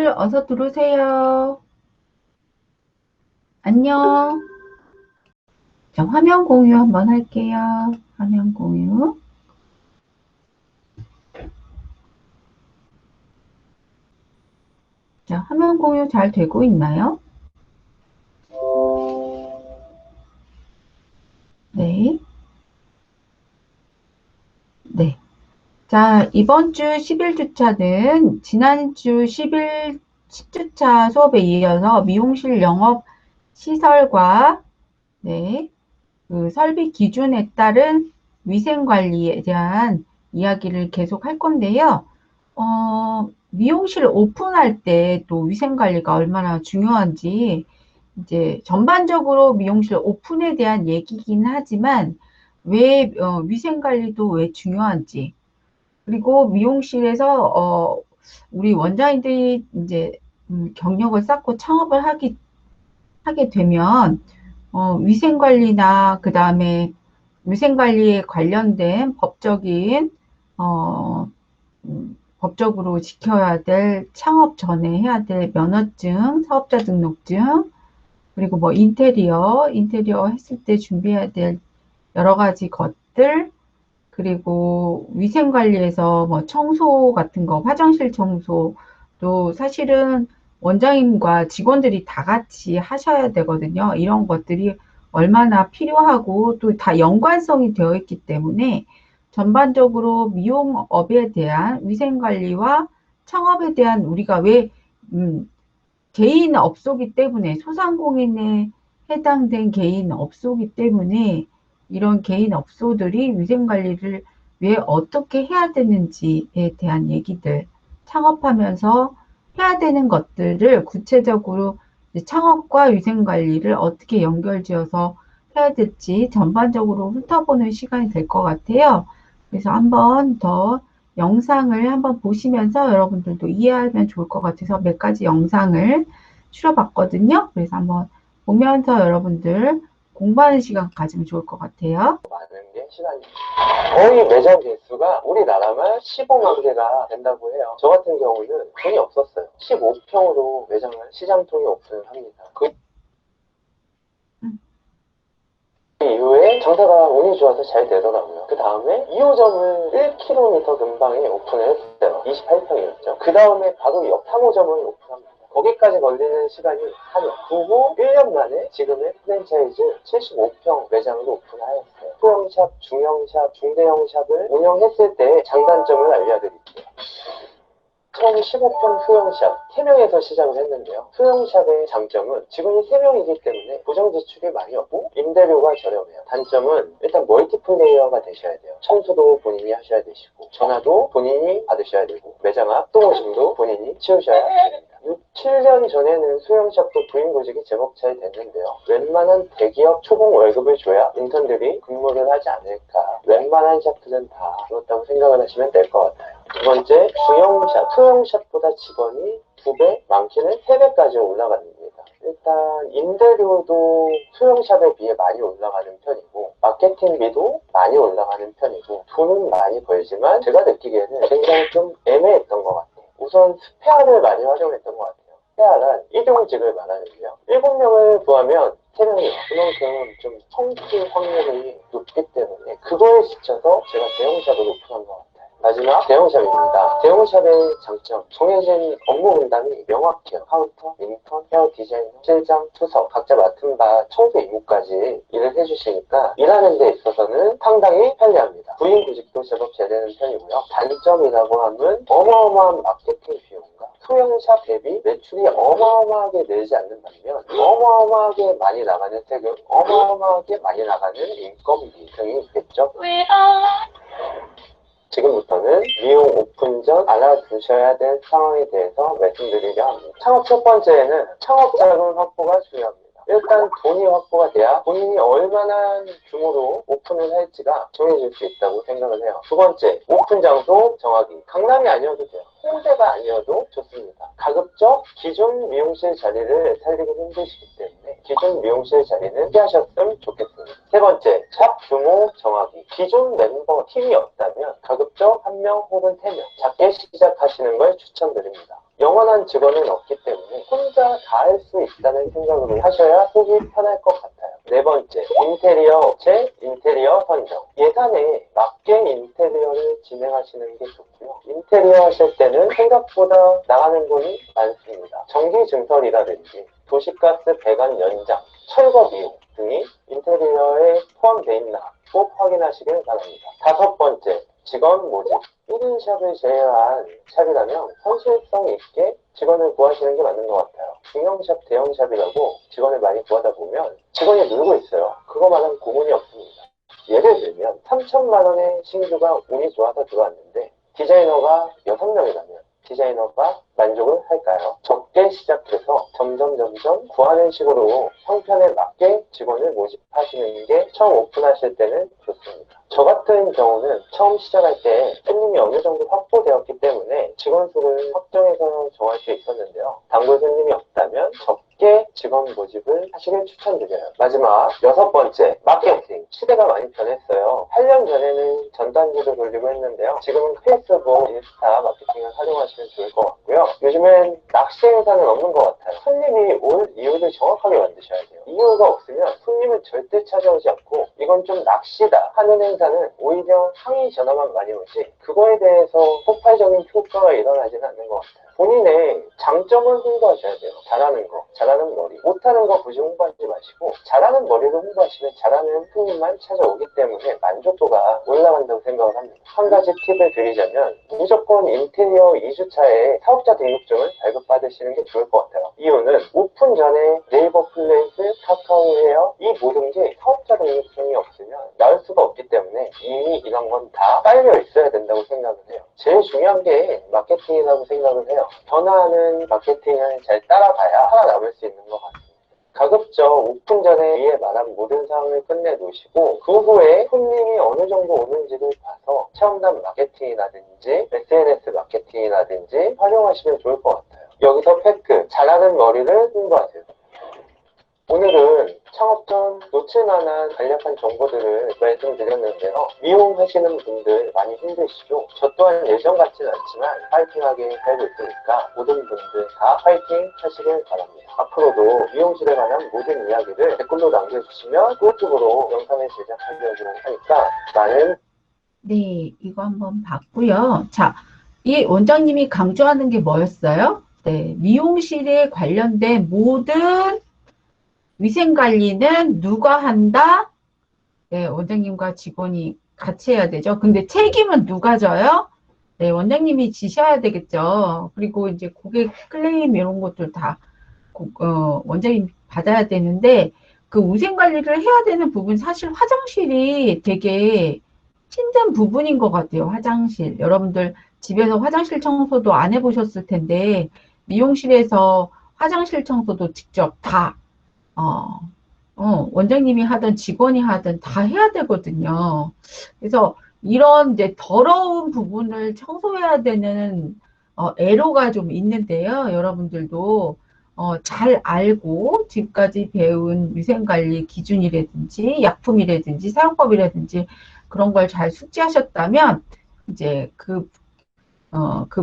여러분들 어서 들어오세요. 안녕. 자, 화면 공유 한번 할게요. 화면 공유. 자, 화면 공유 잘 되고 있나요? 네. 네. 자, 이번 주 11주차는 지난주 10주차 수업에 이어서 미용실 영업 시설과 네, 그 설비 기준에 따른 위생 관리에 대한 이야기를 계속 할 건데요. 미용실 오픈할 때 또 위생 관리가 얼마나 중요한지 이제 전반적으로 미용실 오픈에 대한 얘기긴 하지만 왜 위생 관리도 왜 중요한지 그리고 미용실에서 우리 원장님들이 이제 경력을 쌓고 창업을 하게 되면 위생관리나 그다음에 위생관리에 관련된 법적인 법적으로 지켜야 될 창업 전에 해야 될 면허증, 사업자 등록증, 그리고 뭐 인테리어 했을 때 준비해야 될 여러 가지 것들, 그리고 위생관리에서 뭐 청소 같은 거, 화장실 청소도 사실은 원장님과 직원들이 다 같이 하셔야 되거든요. 이런 것들이 얼마나 필요하고 또 다 연관성이 되어 있기 때문에 전반적으로 미용업에 대한 위생관리와 창업에 대한 우리가 왜, 개인 업소기 때문에 소상공인에 해당된 개인 업소기 때문에 이런 개인 업소들이 위생 관리를 왜 어떻게 해야 되는지에 대한 얘기들 창업하면서 해야 되는 것들을 구체적으로 창업과 위생 관리를 어떻게 연결지어서 해야 될지 전반적으로 훑어보는 시간이 될 것 같아요. 그래서 한번 더 영상을 한번 보시면서 여러분들도 이해하면 좋을 것 같아서 몇 가지 영상을 추려봤거든요. 그래서 한번 보면서 여러분들 공부하는 시간 가지면 좋을 것 같아요. 많은 게 시간이 거의 매장 개수가 우리나라만 15만 개가 된다고 해요. 저 같은 경우는 돈이 없었어요. 15평으로 매장을 시장통에 오픈을 합니다. 그 이후에 장사가 운이 좋아서 잘 되더라고요. 그 다음에 2호점을 1km 근방에 오픈을 했어요. 28평이었죠. 그 다음에 바로 옆 3호점을 오픈합니다. 거기까지 걸리는 시간이 한 2년. 그 후 1년 만에 지금의 프랜차이즈 75평 매장으로 오픈하였어요. 소형샵, 중형샵, 중대형 샵을 운영했을 때 장단점을 알려드릴게요. 총 15평 소형샵 3명에서 시작을 했는데요. 소형샵의 장점은 직원이 3명이기 때문에 고정 지출이 많이 없고 임대료가 저렴해요. 단점은 일단 멀티플레이어가 되셔야 돼요. 청소도 본인이 하셔야 되시고 전화도 본인이 받으셔야 되고 매장 앞 똥오줌도 본인이 치우셔야 됩니다. 6, 7년 전에는 소형샵도 부인구직이 제법 잘 됐는데요. 웬만한 대기업 초봉 월급을 줘야 인턴들이 근무를 하지 않을까. 웬만한 샵들은 다 그렇다고 생각을 하시면 될 것 같아요. 두 번째, 중형샵, 소형샵보다 직원이 2배, 많게는 3배까지 올라갑니다. 일단 임대료도 소형샵에 비해 많이 올라가는 편이고 마케팅비도 많이 올라가는 편이고 돈은 많이 벌지만 제가 느끼기에는 굉장히 좀 애매했던 것 같아요. 우선 스페어를 많이 활용했던 것 같아요. 스페어란 이동직을 말하는데요. 7명을 구하면 3명이요. 그만큼 좀 성실 확률이 높기 때문에 그거에 지쳐서 제가 대형샵을 오픈한 것 같아요. 마지막 대형샵입니다. 대형샵의 장점, 정해진 업무 분담이 명확해요. 카운터, 인턴, 헤어 디자이너, 실장, 투석 각자 맡은 바 청소 임무까지 일을 해주시니까 일하는 데 있어서는 상당히 편리합니다. 부인구직도 제법 잘 되는 편이고요. 단점이라고 하면 어마어마한 마케팅 비용과 소형샵 대비 매출이 어마어마하게 늘지 않는 반면 어마어마하게 많이 나가는 세금, 어마어마하게 많이 나가는 인건비 등이 있겠죠. 지금부터는 미용 오픈 전 알아두셔야 될 상황에 대해서 말씀드리려 합니다. 창업 첫 번째에는 창업 자금 확보가 중요합니다. 일단 돈이 확보가 돼야 본인이 얼마나 규모로 오픈을 할지가 정해질 수 있다고 생각을 해요. 두 번째, 오픈 장소 정하기. 강남이 아니어도 돼요. 홍대가 아니어도 좋습니다. 가급적 기존 미용실 자리를 살리기 힘드시기 때문에 기존 미용실 자리는 피하셨으면 좋겠습니다. 세 번째, 샵 규모 정하기. 기존 멤버 팀이 없다면 가급적 1명 혹은 3명 작게 시작하시는 걸 추천드립니다. 영원한 직원은 없기 때문에 혼자 다 할 수 있다는 생각으로 하셔야 속이 편할 것 같아요. 네 번째, 인테리어 업체, 인테리어 선정. 예산에 맞게 인테리어를 진행하시는 게 좋고요. 인테리어 하실 때는 생각보다 나가는 돈이 많습니다. 전기 증설이라든지 도시가스 배관 연장, 철거 비용 등이 인테리어에 포함되어 있나 꼭 확인하시길 바랍니다. 다섯 번째, 직원 모집. 1인 샵을 제외한 샵이라면 현실성 있게 직원을 구하시는 게 맞는 것 같아요. 중형샵, 대형샵이라고 직원을 많이 구하다 보면 직원이 늘고 있어요. 그거만한 고문이 없습니다. 예를 들면 3천만 원의 신규가 운이 좋아서 들어왔는데 디자이너가 6명이라면 디자이너가 만족을 할까요? 적게 시작해서 점점 구하는 식으로 형편에 맞게 직원을 모집하시는 게 처음 오픈하실 때는 좋습니다. 저 같은 경우는 처음 시작할 때 손님이 어느 정도 확보되었기 때문에 직원 수를 확정해서 정할 수 있었는데요. 단골 손님이 없다면 적게 직원 모집을 하시길 추천드려요. 마지막 여섯 번째, 마케팅. 시대가 많이 변했어요. 8년 전에는 전단지를 돌리고 했는데요. 지금은 페이스북, 인스타 마케팅을 활용하시면 좋을 것 같고요. 요즘엔 낚시 행사는 없는 것 같아요. 손님이 올 이유를 정확하게 만드셔야 돼요. 이유가 없으면 손님은 절대 찾아오지 않고 이건 좀 낚시다 하는 행사는 오히려 항의 전화만 많이 오지 그거에 대해서 폭발적인 효과가 일어나지는 않는 것 같아요. 본인의 장점을 홍보하셔야 돼요. 잘하는 거, 잘하는 머리. 못하는 거 굳이 홍보하지 마시고 잘하는 머리를 홍보하시면 잘하는 손님만 찾아오기 때문에 만족도가 올라간다고 생각을 합니다. 한 가지 팁을 드리자면 무조건 인테리어 2주차에 사업자 등록증을 발급받으시는 게 좋을 것 같아요. 이유는 오픈 전에 네이버 플레이스, 카카오 헤어 이 모든 게 사업자 등록증이 없으면 나올 수가 없기 때문에 이미 이런 건 다 깔려 있어야 된다고 생각을 해요. 제일 중요한 게 마케팅이라고 생각을 해요. 변화하는 마케팅을 잘 따라가야 살아남을 수 있는 것 같습니다. 가급적 오픈 전에 위에 말한 모든 사항을 끝내놓으시고 그 후에 손님이 어느 정도 오는지를 봐서 체험단 마케팅이라든지 SNS 마케팅이라든지 활용하시면 좋을 것 같아요. 여기서 팩트, 잘하는 머리를 홍보하세요. 오늘은 창업 전 놓칠 만한 간략한 정보들을 말씀드렸는데요. 미용하시는 분들 많이 힘드시죠? 저 또한 예전 같지는 않지만 파이팅하게 살고 있으니까 모든 분들 다 파이팅 하시길 바랍니다. 앞으로도 미용실에 관한 모든 이야기를 댓글로 남겨주시면 꿀팁으로 영상을 제작하려고 하니까 많은 네, 이거 한번 봤고요. 자, 이 원장님이 강조하는 게 뭐였어요? 네, 미용실에 관련된 모든 위생 관리는 누가 한다? 네, 원장님과 직원이 같이 해야 되죠. 근데 책임은 누가 져요? 네, 원장님이 지셔야 되겠죠. 그리고 이제 고객 클레임 이런 것들 다 원장님이 받아야 되는데 그 위생 관리를 해야 되는 부분 사실 화장실이 되게 힘든 부분인 것 같아요. 화장실. 여러분들 집에서 화장실 청소도 안 해보셨을 텐데 미용실에서 화장실 청소도 직접 다 어, 원장님이 하든 직원이 하든 다 해야 되거든요. 그래서 이런 이제 더러운 부분을 청소해야 되는 애로가 좀 있는데요. 여러분들도 잘 알고 지금까지 배운 위생관리 기준이라든지 약품이라든지 사용법이라든지 그런 걸 잘 숙지하셨다면 이제 그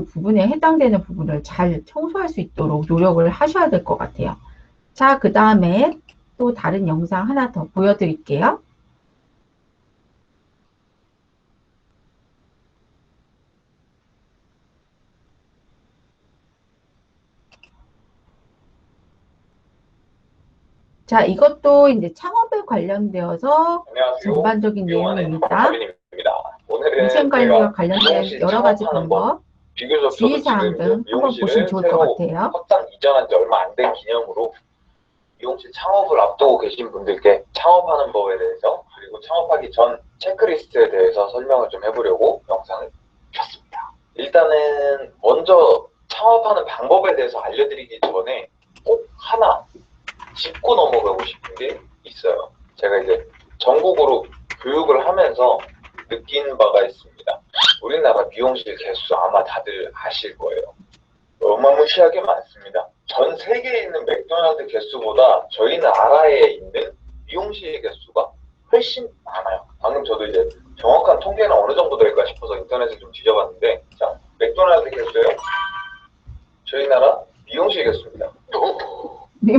부분에 해당되는 부분을 잘 청소할 수 있도록 노력을 하셔야 될 것 같아요. 자, 그 다음에 또 다른 영상 하나 더 보여드릴게요. 자, 이것도 이제 창업에 관련되어서 안녕하세요. 전반적인 미용하는 내용입니다. 박빈입니다. 오늘은 위생관리와 제가 관련된 미용실 여러 가지 창업하는 법, 방법, 비교적 저도 주의사항 지금 등 한번 보시면 미용실을 좋을 것 새로 같아요. 확장 이전한 지 얼마 안 된 기념으로 미용실 창업을 앞두고 계신 분들께 창업하는 법에 대해서 그리고 창업하기 전 체크리스트에 대해서 설명을 좀 해보려고 영상을 켰습니다. 일단은 먼저 창업하는 방법에 대해서 알려드리기 전에 꼭 하나 짚고 넘어가고 싶은 게 있어요. 제가 이제 전국으로 교육을 하면서 느낀 바가 있습니다. 우리나라 미용실 개수 아마 다들 아실 거예요. 어마무시하게 많습니다. 전 세계에 있는 맥도날드 개수보다 저희 나라에 있는 미용실 개수가 훨씬 많아요. 방금 저도 이제 정확한 통계는 어느 정도 될까 싶어서 인터넷에 좀 뒤져봤는데, 자, 맥도날드 개수요. 저희 나라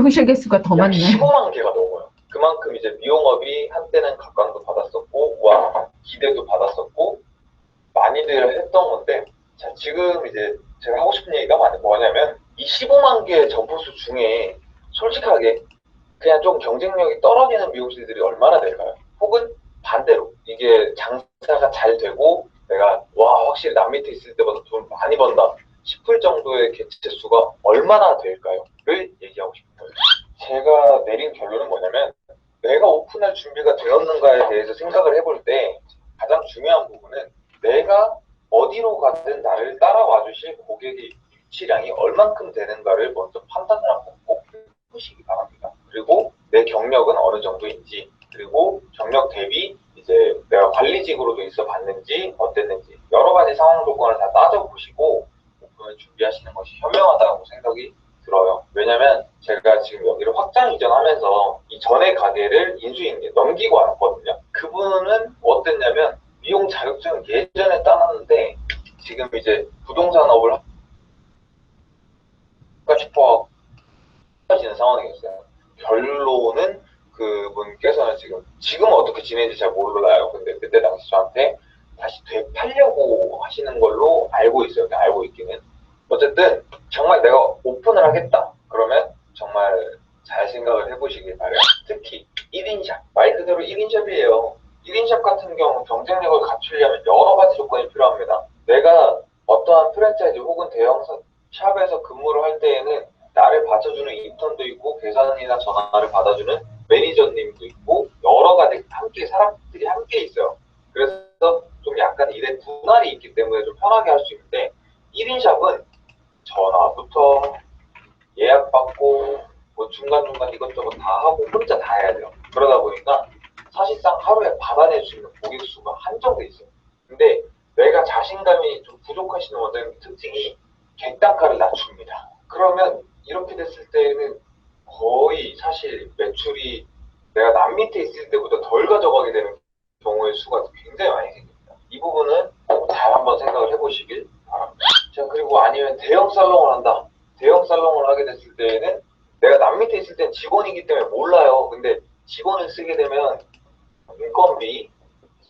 사무실 개수가 더 약 많네. 15만 개가 넘어요. 그만큼 이제 미용업이 한때는 각광도 받았었고, 와, 기대도 받았었고, 많이들 했던 건데, 자, 지금 이제 제가 하고 싶은 얘기가 뭐냐면, 이 15만 개의 점포수 중에 솔직하게 그냥 좀 경쟁력이 떨어지는 미용실들이 얼마나 될까요? 혹은 반대로 이게 장사가 잘 되고 내가 와 확실히 남 밑에 있을 때보다 돈 많이 번다 싶을 정도의 개체 수가 얼마나 될까요?를 얘기하고 싶어요. 제가 내린 결론은 뭐냐면 내가 오픈할 준비가 되었는가에 대해서 생각을 해볼 때 가장 중요한 부분은 내가 어디로 가든 나를 따라와 주실 고객의 유치량이 얼만큼 되는가를 먼저 판단을 하고 꼭 해보시기 바랍니다. 그리고 내 경력은 어느 정도인지, 그리고 경력 대비 이제 내가 관리직으로도 있어 봤는지 어땠는지 여러 가지 상황 조건을 다 따져보시고 오픈을 준비하시는 것이 현명하다고 생각이 들어요. 왜냐면 제가 지금 여기를 확장 이전하면서 이 전에 가게를 인수인계 넘기고 왔거든요. 그분은 어땠냐면 미용 자격증을 예전에 따놨는데 지금 이제 부동산업을 할까 싶어 하시는 상황이었어요. 결론은 그분께서는 지금은 어떻게 지내는지 잘 몰라요. 근데 그때 당시 저한테 다시 되팔려고 하시는 걸로 알고 있어요. 알고 있기는. 어쨌든 정말 내가 오픈을 하겠다. 그러면 정말 잘 생각을 해보시길 바래요. 특히 1인샵. 말 그대로 1인샵이에요. 1인샵 같은 경우 경쟁력을 갖추려면 여러 가지 조건이 필요합니다. 내가 어떠한 프랜차이즈 혹은 대형 샵에서 근무를 할 때에는 나를 받쳐주는 인턴도 있고 계산이나 전화를 받아주는 매니저님도 있고 여러 가지 사람들이 함께 있어요. 그래서 좀 약간 일의 분할이 있기 때문에 좀 편하게 할 수 있는데 1인 샵은 전화부터 예약받고 뭐 중간중간 이것저것 다 하고 혼자 다 해야 돼요. 그러다 보니까 사실상 하루에 받아낼 수 있는 고객 수가 한정돼 있어요. 근데 내가 자신감이 좀 부족하시는 원장님 특징이 객단가를 낮춥니다. 그러면 이렇게 됐을 때는 거의 사실 매출이 내가 남 밑에 있을 때보다 덜 가져가게 되는 경우의 수가 굉장히 많이 생깁니다. 이 부분은 잘 한번 생각을 해보시길 바랍니다. 자, 그리고 아니면 대형 살롱을 한다. 대형 살롱을 하게 됐을 때에는 내가 남 밑에 있을 땐 직원이기 때문에 몰라요. 근데 직원을 쓰게 되면 인건비,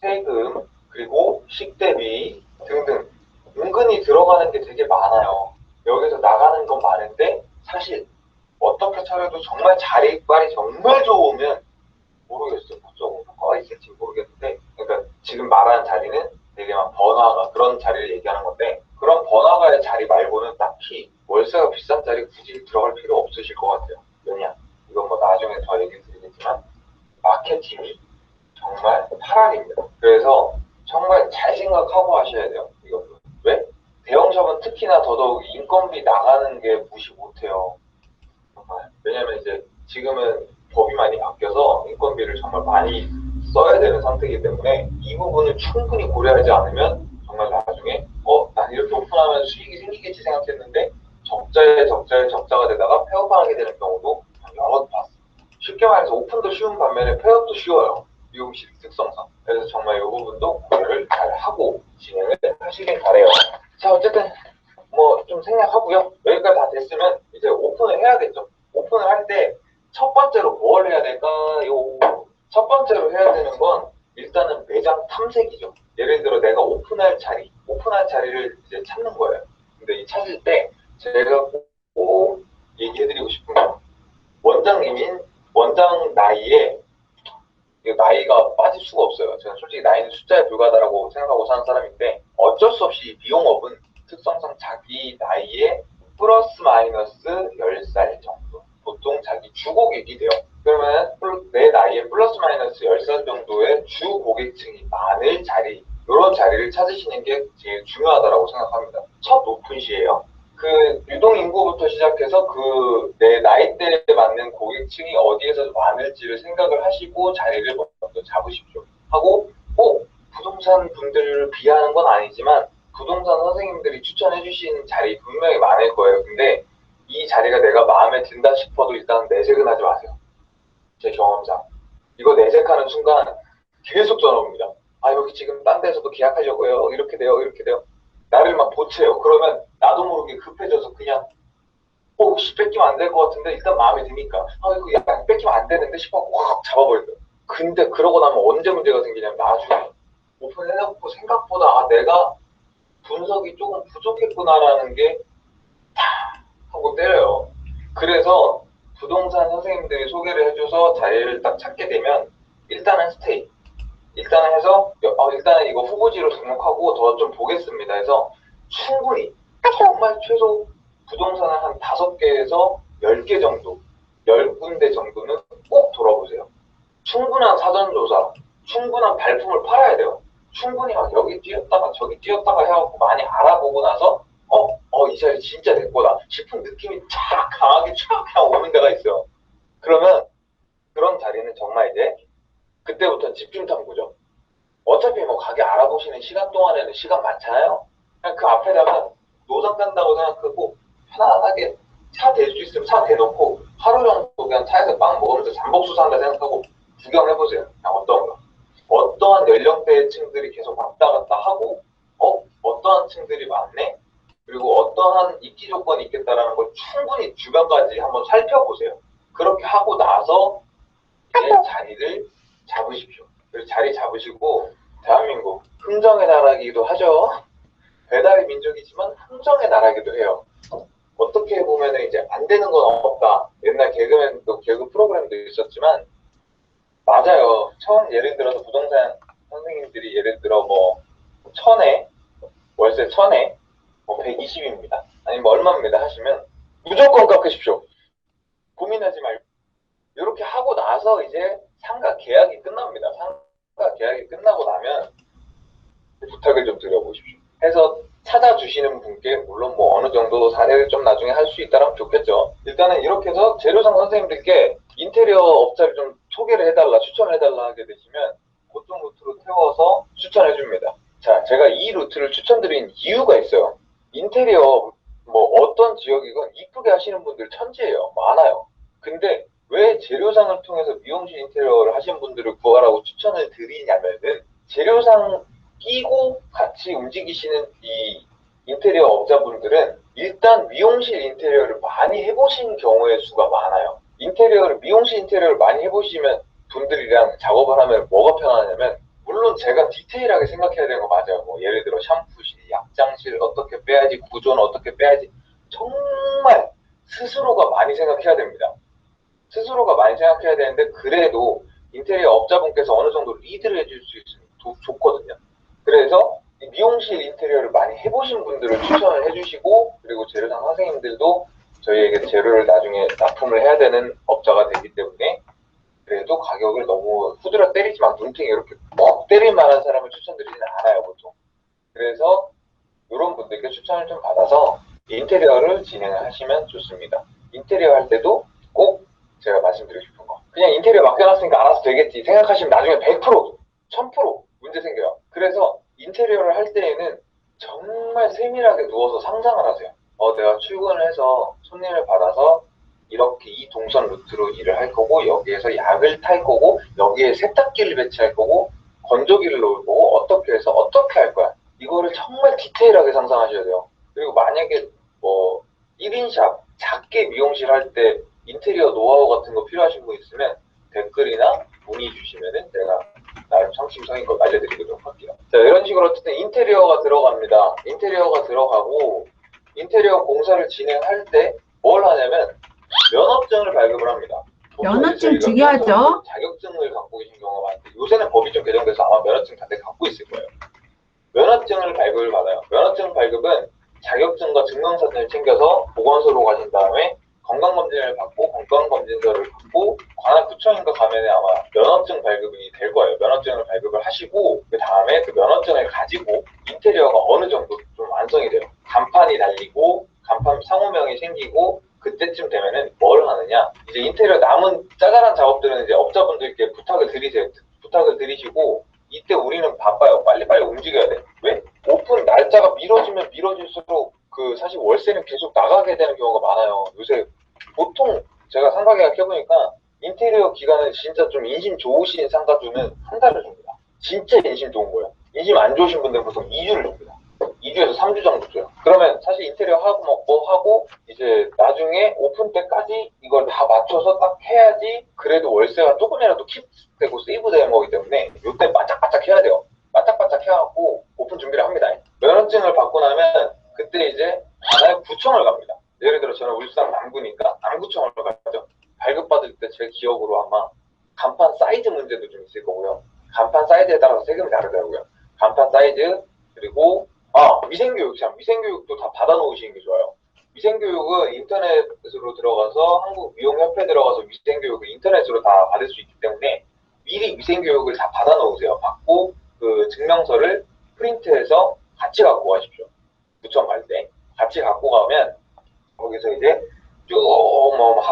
세금, 그리고 식대비 등등 은근히 들어가는 게 되게 많아요. 여기서 나가는 건 많은데 사실 어떻게 차려도 정말 자리빨이 정말 좋으면 모르겠어요. 조금 효과가 있을지 모르겠는데 그러니까 지금 말하는 자리는 되게 막 번화가 그런 자리를 얘기하는 건데 그런 번화가의 자리 말고는 딱히 월세가 비싼 자리 굳이 들어갈 필요 없으실 것 같아요. 왜냐? 이건 뭐 나중에 더 얘기 드리겠지만 마케팅이 정말 파란입니다. 그래서 정말 잘 생각하고 하셔야 돼요. 이거 왜? 대형샵은 특히나 더더욱 인건비 나가는 게 무시 못해요. 정말. 왜냐면 이제 지금은 법이 많이 바뀌어서 인건비를 정말 많이 써야 되는 상태이기 때문에 이 부분을 충분히 고려하지 않으면 정말 나중에 난 이렇게 오픈하면 수익이 생기겠지 생각했는데 적자가 되다가 폐업하게 되는 경우도 여러 번 봤습니다. 쉽게 말해서 오픈도 쉬운 반면에 폐업도 쉬워요. 미용실 특성상. 그래서 정말 이 부분도 고려를 잘 하고 진행을 하시길 바래요. 자, 어쨌든 뭐 좀 생략하고요. 여기까지 다 됐으면 이제 오픈을 해야겠죠. 오픈을 할 때 첫 번째로 뭘 해야 될까요? 첫 번째로 해야 되는 건 일단은 매장 탐색이죠. 예를 들어 내가 오픈할 자리를 이제 찾는 거예요. 근데 이 찾을 때 제가 꼭 얘기해드리고 싶은 건 원장 나이에 나이가 빠질 수가 없어요. 저는 솔직히 나이는 숫자에 불과하다고 생각하고 사는 사람인데 어쩔 수 없이 미용업은 특성상 자기 나이에 플러스 마이너스 10살 정도 보통 자기 주 고객이 돼요. 그러면 내 나이에 플러스 마이너스 10살 정도의 주 고객층이 많을 자리 이런 자리를 찾으시는 게 제일 중요하다고 생각합니다. 첫 오픈 시에요. 그 유동인구부터 시작해서 그 내 나이대에 맞는 고객층이 어디에서 많을지를 생각을 하시고 자리를 먼저 잡으십시오. 하고 꼭 부동산 분들을 비하하는 건 아니지만 부동산 선생님들이 추천해 주신 자리 분명히 많을 거예요. 근데 이 자리가 내가 마음에 든다 싶어도 일단 내색은 하지 마세요. 제 경험상. 이거 내색하는 순간 계속 전화 옵니다. 여기 지금 딴 데서도 계약하려고요. 이렇게 돼요. 나를 막 보채요. 그러면 나도 모르게 급해져서 그냥 혹시 뺏기면 안 될 것 같은데 일단 마음에 드니까 이거 약간 뺏기면 안 되는데 싶어갖고 확 잡아버렸어요. 근데 그러고 나면 언제 문제가 생기냐면 나중에 오픈해놓고 생각보다 내가 분석이 조금 부족했구나라는 게 하고 때려요. 그래서 부동산 선생님들이 소개를 해줘서 자리를 딱 찾게 되면 일단은 스테이. 일단은 해서 일단은 이거 후보지로 등록하고 더 좀 보겠습니다 해서 충분히 정말 최소 부동산을 한 5개에서 10개 정도 10군데 정도는 꼭 돌아보세요. 충분한 사전조사, 충분한 발품을 팔아야 돼요. 충분히 막 여기 뛰었다가 저기 뛰었다가 해갖고 많이 알아보고 나서 이 자리 진짜 내 거다 싶은 느낌이 쫙 강하게 쫙 그냥 오는 데가 있어요. 그러면 그런 자리는 정말 이제 그때부터 집중 탐구죠. 어차피 뭐 가게 알아보시는 시간 동안에는 시간 많잖아요. 그냥 그 앞에다가 노상 간다고 생각하고 편안하게 차 댈 수 있으면 차 대놓고 하루 정도 그냥 차에서 빵 먹으면서 잠복수사한다 생각하고 구경해보세요. 그냥 어떠한 연령대의 층들이 계속 왔다 갔다 하고 어떠한 층들이 많네? 그리고 어떠한 입지 조건이 있겠다라는 걸 충분히 주변까지 한번 살펴보세요. 그렇게 하고 나서 이제 자리를 잡으십시오. 그래서 자리 잡으시고 대한민국 흥정의 나라기도 하죠. 배달의 민족이지만 흥정의 나라기도 해요. 어떻게 보면 이제 안 되는 건 없다. 옛날 개그맨도 개그 프로그램도 있었지만 맞아요. 예를 들어서 부동산 선생님들이 예를 들어 뭐 1000에 월세 1000에 뭐 120입니다. 아니면 뭐 얼마입니다 하시면 무조건 깎으십시오. 고민하지 말고 이렇게 하고 나서 이제 상가 계약이 끝납니다. 상가 계약이 끝나고 나면 부탁을 좀 드려보십시오. 해서 찾아주시는 분께 물론 뭐 어느 정도 사례를 좀 나중에 할 수 있다면 좋겠죠. 일단은 이렇게 해서 재료상 선생님들께 인테리어 업자를 좀 소개를 해달라, 추천을 해달라 하게 되시면 그쪽 루트로 태워서 추천해 줍니다. 자, 제가 이 루트를 추천드린 이유가 있어요. 인테리어 뭐 어떤 지역이건 이쁘게 하시는 분들 천지예요. 많아요. 근데 왜 재료상을 통해서 미용실 인테리어를 하신 분들을 구하라고 추천을 드리냐면은 재료상 끼고 같이 움직이시는 이 인테리어 업자분들은 일단 미용실 인테리어를 많이 해보신 경우의 수가 많아요. 미용실 인테리어를 많이 해보시면 분들이랑 작업을 하면 뭐가 편하냐면 물론 제가 디테일하게 생각해야 되는 거 맞아요. 뭐 예를 들어 샴푸실, 약장실 어떻게 빼야지, 구조는 어떻게 빼야지 정말 스스로가 많이 생각해야 됩니다. 스스로가 많이 생각해야 되는데 그래도 인테리어 업자분께서 어느 정도 리드를 해줄 수 있으면 좋거든요. 그래서 미용실 인테리어를 많이 해보신 분들을 추천을 해주시고 그리고 재료상 선생님들도 저희에게 재료를 나중에 납품을 해야 되는 업자가 되기 때문에 그래도 가격을 너무 후드려 때리지만 눈탱이 이렇게 뻑 때릴 만한 사람을 추천드리지는 않아요 보통. 그래서 이런 분들께 추천을 좀 받아서 인테리어를 진행을 하시면 좋습니다. 인테리어 할 때도 꼭 제가 말씀드리고 싶은 거 그냥 인테리어 맡겨놨으니까 알아서 되겠지 생각하시면 나중에 100% 1000% 문제 생겨요. 그래서 인테리어를 할 때에는 정말 세밀하게 누워서 상상을 하세요. 내가 출근을 해서 손님을 받아서 이렇게 이 동선 루트로 일을 할 거고 여기에서 약을 탈 거고 여기에 세탁기를 배치할 거고 건조기를 놓을 거고 어떻게 해서 어떻게 할 거야. 이거를 정말 디테일하게 상상하셔야 돼요. 그리고 만약에 뭐 1인샵 작게 미용실 할 때 인테리어 노하우 같은 거 필요하신 분 있으면 댓글이나 문의 주시면은 제가 나름 성심성의껏 알려드리도록 할게요. 자, 이런 식으로 어쨌든 인테리어가 들어갑니다. 인테리어가 들어가고 인테리어 공사를 진행할 때 뭘 하냐면 면허증을 발급을 합니다. 면허증 중요하죠. 자격증을 갖고 계신 경우가 많은데 요새는 법이 좀 개정돼서 아마 면허증 다들 갖고 있을 거예요. 면허증을 발급을 받아요. 면허증 발급은 자격증과 증명사진을 챙겨서 보건소로 가신 다음에 건강검진을 받고 건강검진서를 받고 관악구청인가 가면은 아마 면허증 발급이 될 거예요. 면허증을 발급을 하시고 그 다음에 그 면허증을 가지고 인테리어가 어느 정도 좀 완성이 돼요. 간판이 달리고 간판 상호명이 생기고 그때쯤 되면은 뭘 하느냐 이제 인테리어 남은 짜잘한 작업들은 이제 업자분들께 부탁을 드리세요. 부탁을 드리시고 이때 우리는 바빠요. 빨리빨리 움직여야 돼. 왜? 오픈 날짜가 미뤄지면 미뤄질수록 그 사실 월세는 계속 나가게 되는 경우가 많아요. 요새 보통 제가 상가계약 해보니까 인테리어 기간은 진짜 좀 인심 좋으신 상가주는 한 달을 줍니다. 진짜 인심 좋은 거예요. 인심 안 좋으신 분들은 보통 2주를 줍니다. 2주에서 3주 정도 줘요. 그러면 사실 인테리어 하고 뭐 하고 이제 나중에 오픈 때까지 이걸 다 맞춰서 딱 해야지 그래도 월세가 조금이라도 킵되고 세이브 되는 거기 때문에 이때 바짝바짝 해야 돼요. 바짝바짝 해갖고 오픈 준비를 합니다. 면허증을 받고 나면 그때 이제 관할 구청을 갑니다. 예를 들어 저는 울산 남구니까 남구청을 가죠. 발급받을 때 제 기억으로 아마 간판 사이즈 문제도 좀 있을 거고요. 간판 사이즈에 따라서 세금이 다르더라고요. 간판 사이즈 그리고 위생교육 참 위생교육도 다 받아놓으시는 게 좋아요. 위생교육은 인터넷으로 들어가서 한국미용협회 들어가서 위생교육을 인터넷으로 다 받을 수 있기 때문에 미리 위생교육을 다 받아놓으세요. 받고 그 증명서를 프린트해서 같이 갖고 가십시오. 구청 갈 때 같이 갖고 가면 거기서 이제 쭉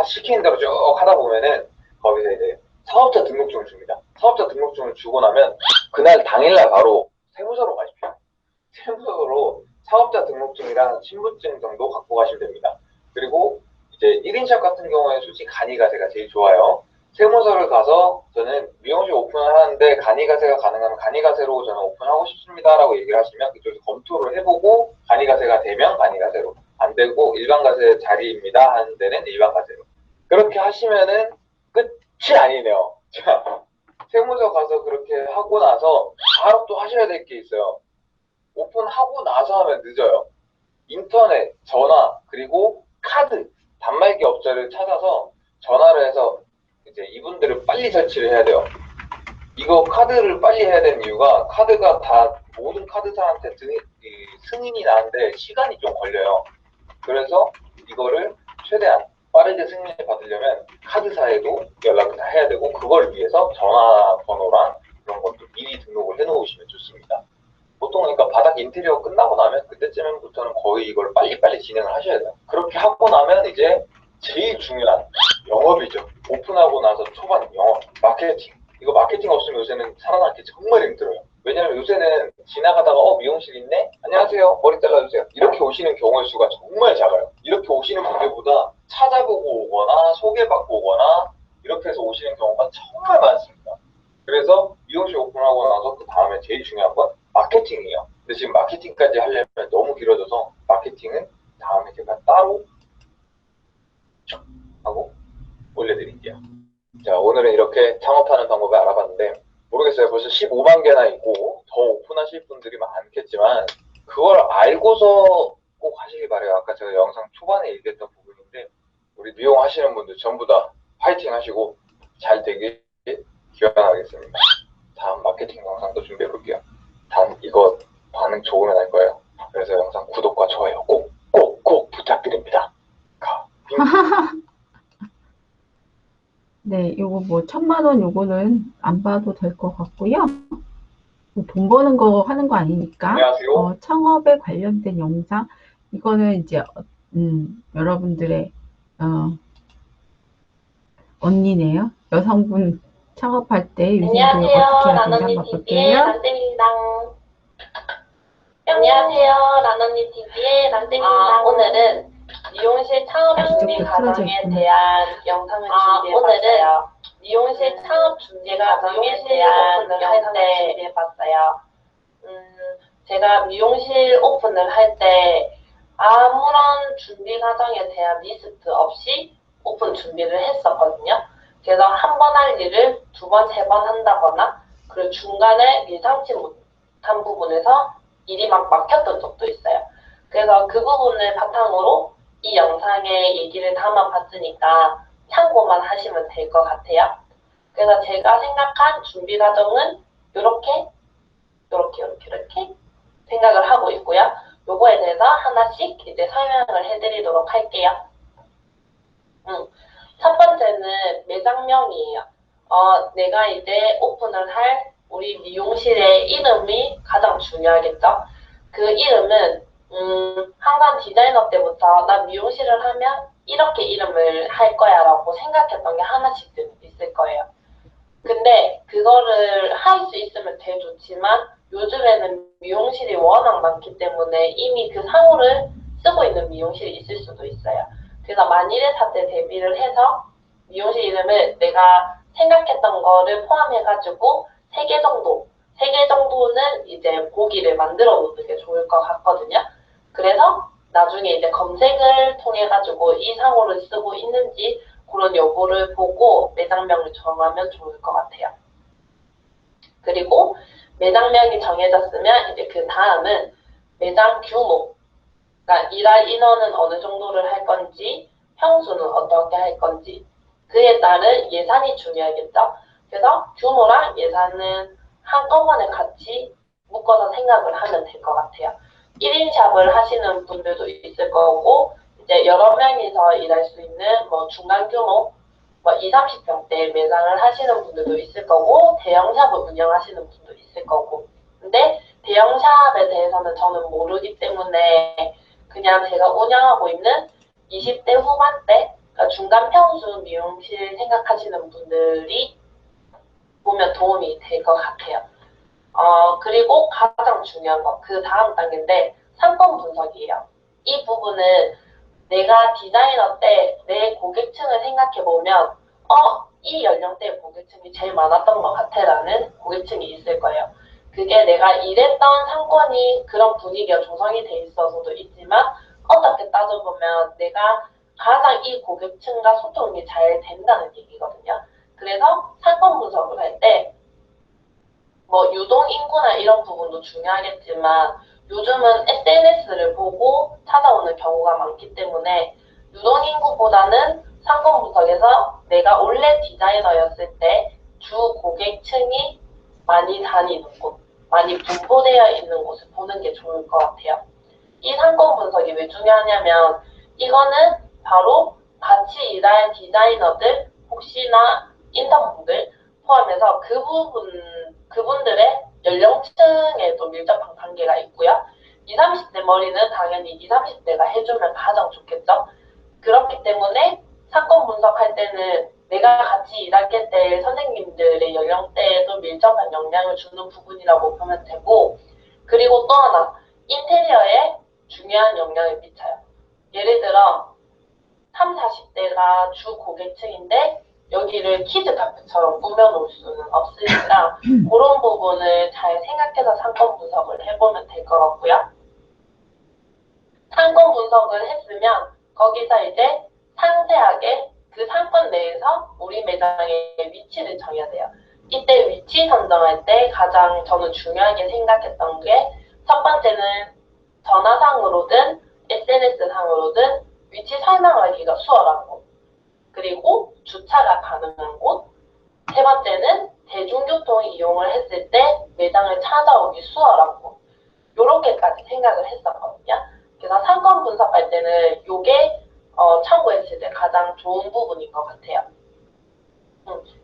시키는 대로 쭉 하다 보면은 거기서 이제 사업자 등록증을 줍니다. 사업자 등록증을 주고 나면 그날 당일날 바로 세무서로 가십시오. 세무서로 사업자 등록증이랑 신분증 정도 갖고 가시면 됩니다. 그리고 이제 1인샵 같은 경우에 솔직히 간이가세가 제일 좋아요. 세무서를 가서 저는 미용실 오픈을 하는데 간이가세가 가능하면 간이가세로 저는 오픈하고 싶습니다 라고 얘기를 하시면 그쪽에서 검토를 해보고 간이가세가 되면 간이가세로, 안 되고 일반가세 자리입니다 하는 데는 일반가세로. 그렇게 하시면은 끝이 아니네요. 자, 세무서 가서 그렇게 하고 나서 바로 또 하셔야 될 게 있어요. 오픈하고 나서 하면 늦어요. 인터넷, 전화, 그리고 카드, 단말기 업체를 찾아서 전화를 해서 이제 이분들을 빨리 설치를 해야 돼요. 이거 카드를 빨리 해야 되는 이유가 카드가 다 모든 카드사한테 승인이 나는데 시간이 좀 걸려요. 그래서 이거를 최대한 빠르게 승인을 받으려면 카드사에도 연락을 다 해야 되고 그걸 위해서 전화번호랑 그런 것도 미리 등록을 해놓으시면 좋습니다. 보통 그러니까 바닥 인테리어 끝나고 나면 그때쯤부터는 거의 이걸 빨리빨리 진행을 하셔야 돼요. 그렇게 하고 나면 이제 제일 중요한 영업이죠. 오픈하고 나서 초반 영업, 마케팅. 이거 마케팅 없으면 요새는 살아남기 정말 힘들어요. 왜냐면 요새는 지나가다가 미용실 있네? 안녕하세요. 머리 잘라주세요. 이렇게 오시는 경우의 수가 정말 작아요. 이렇게 오시는 분들보다 찾아보고 오거나 소개받고 오거나 이렇게 해서 오시는 경우가 정말 많습니다. 그래서 미용실 오픈하고 나서 그 다음에 제일 중요한 건 마케팅이에요. 근데 지금 마케팅까지 하려면 너무 길어져서 마케팅은 다음에 제가 따로 하고 올려드릴게요. 자, 오늘은 이렇게 창업하는 방법을 알아봤는데 모르겠어요. 벌써 15만 개나 있고 더 오픈하실 분들이 많겠지만 그걸 알고서 꼭 하시길 바래요. 아까 제가 영상 초반에 얘기했던 부분인데 우리 미용하시는 분들 전부 다 파이팅 하시고 잘 되길 기원하겠습니다. 다음 마케팅 영상도 준비해 볼게요. 단 이거 반응 좋으면 할 거예요. 그래서 영상 구독과 좋아요 꼭 부탁드립니다. 네, 요거 뭐 1,000만 원 요거는 안 봐도 될 것 같고요. 돈 버는 거 하는 거 아니니까. 안녕하세요. 창업에 관련된 영상 이거는 이제 여러분들의 언니네요. 여성분 창업할 때 유생교육 어떻게 해야 되는지 한번 볼게요. 안녕하세요. 란언니 TV의 란땡입니다. 오늘은 미용실 창업 준비 과정에 대한 영상을 준비해봤어요. 미용실 창업 준비 과정에 대한 영상을 준비해봤어요. 제가 미용실 오픈을 할 때 아무런 준비 과정에 대한 리스트 없이 오픈 준비를 했었거든요. 그래서 한 번 할 일을 2번, 3번 한다거나 그리고 중간에 예상치 못한 부분에서 일이 막 막혔던 적도 있어요. 그래서 그 부분을 바탕으로 이 영상에 얘기를 담아봤으니까 참고만 하시면 될 것 같아요. 그래서 제가 생각한 준비 과정은 이렇게 생각을 하고 있고요. 요거에 대해서 하나씩 이제 설명을 해드리도록 할게요. 첫 번째는 매장명이에요. 내가 이제 오픈을 할 우리 미용실의 이름이 가장 중요하겠죠. 그 이름은 항상 디자이너 때부터 나 미용실을 하면 이렇게 이름을 할 거야 라고 생각했던 게 하나씩 있을 거예요. 근데 그거를 할 수 있으면 제일 좋지만 요즘에는 미용실이 워낙 많기 때문에 이미 그 상호를 쓰고 있는 미용실이 있을 수도 있어요. 그래서 만일의 사태 대비를 해서 미용실 이름을 내가 생각했던 거를 포함해가지고 3개 정도 3개 정도는 이제 보기를 만들어 놓는 게 좋을 것 같거든요. 그래서 나중에 이제 검색을 통해 가지고 이 상호를 쓰고 있는지 그런 여부를 보고 매장명을 정하면 좋을 것 같아요. 그리고 매장명이 정해졌으면 이제 그 다음은 매장 규모, 그러니까 일할 인원은 어느 정도를 할 건지, 평수는 어떻게 할 건지, 그에 따른 예산이 중요하겠죠. 그래서 규모랑 예산은 한꺼번에 같이 묶어서 생각을 하면 될 것 같아요. 1인 샵을 하시는 분들도 있을 거고, 이제 여러 명이서 일할 수 있는 뭐 중간 규모, 뭐 2, 30평대 매장을 하시는 분들도 있을 거고, 대형 샵을 운영하시는 분도 있을 거고. 근데 대형 샵에 대해서는 저는 모르기 때문에 그냥 제가 운영하고 있는 20대 후반대, 그러니까 중간 평수 미용실 생각하시는 분들이 보면 도움이 될 것 같아요. 그리고 가장 중요한 거, 그 다음 단계인데 상권 분석이에요. 이 부분은 내가 디자이너 때 내 고객층을 생각해보면 이 연령대 고객층이 제일 많았던 것 같아 라는 고객층이 있을 거예요. 그게 내가 일했던 상권이 그런 분위기가 조성이 돼 있어서도 있지만 어떻게 따져보면 내가 가장 이 고객층과 소통이 잘 된다는 얘기거든요. 그래서 상권 분석을 할 때 뭐 유동 인구나 이런 부분도 중요하겠지만 요즘은 SNS를 보고 찾아오는 경우가 많기 때문에 유동 인구보다는 상권 분석에서 내가 원래 디자이너였을 때 주 고객층이 많이 다니는 곳, 많이 분포되어 있는 곳을 보는 게 좋을 것 같아요. 이 상권 분석이 왜 중요하냐면 이거는 바로 같이 일할 디자이너들, 혹시나 인턴분들 포함해서 그분들의 연령층에도 밀접한 관계가 있고요. 20, 30대 머리는 당연히 20, 30대가 해주면 가장 좋겠죠. 그렇기 때문에 사건 분석할 때는 내가 같이 일하게 될 선생님들의 연령대에도 밀접한 영향을 주는 부분이라고 보면 되고, 그리고 또 하나, 인테리어에 중요한 영향을 미쳐요. 예를 들어 30, 40대가 주 고객층인데 여기를 키즈 카페처럼 꾸며놓을 수는 없으니까 그런 부분을 잘 생각해서 상권 분석을 해보면 될 것 같고요. 상권 분석을 했으면 거기서 이제 상세하게 그 상권 내에서 우리 매장의 위치를 정해야 돼요. 이때 위치 선정할 때 가장 저는 중요하게 생각했던 게 첫 번째는 전화상으로든 SNS상으로든 위치 설명하기가 수월한 곳, 그리고 주차가 가능한 곳, 세 번째는 대중교통 이용을 했을 때 매장을 찾아오기 수월한 곳, 요렇게까지 생각을 했었거든요. 그래서 상권 분석할 때는 요게 참고했을 때 가장 좋은 부분인 것 같아요.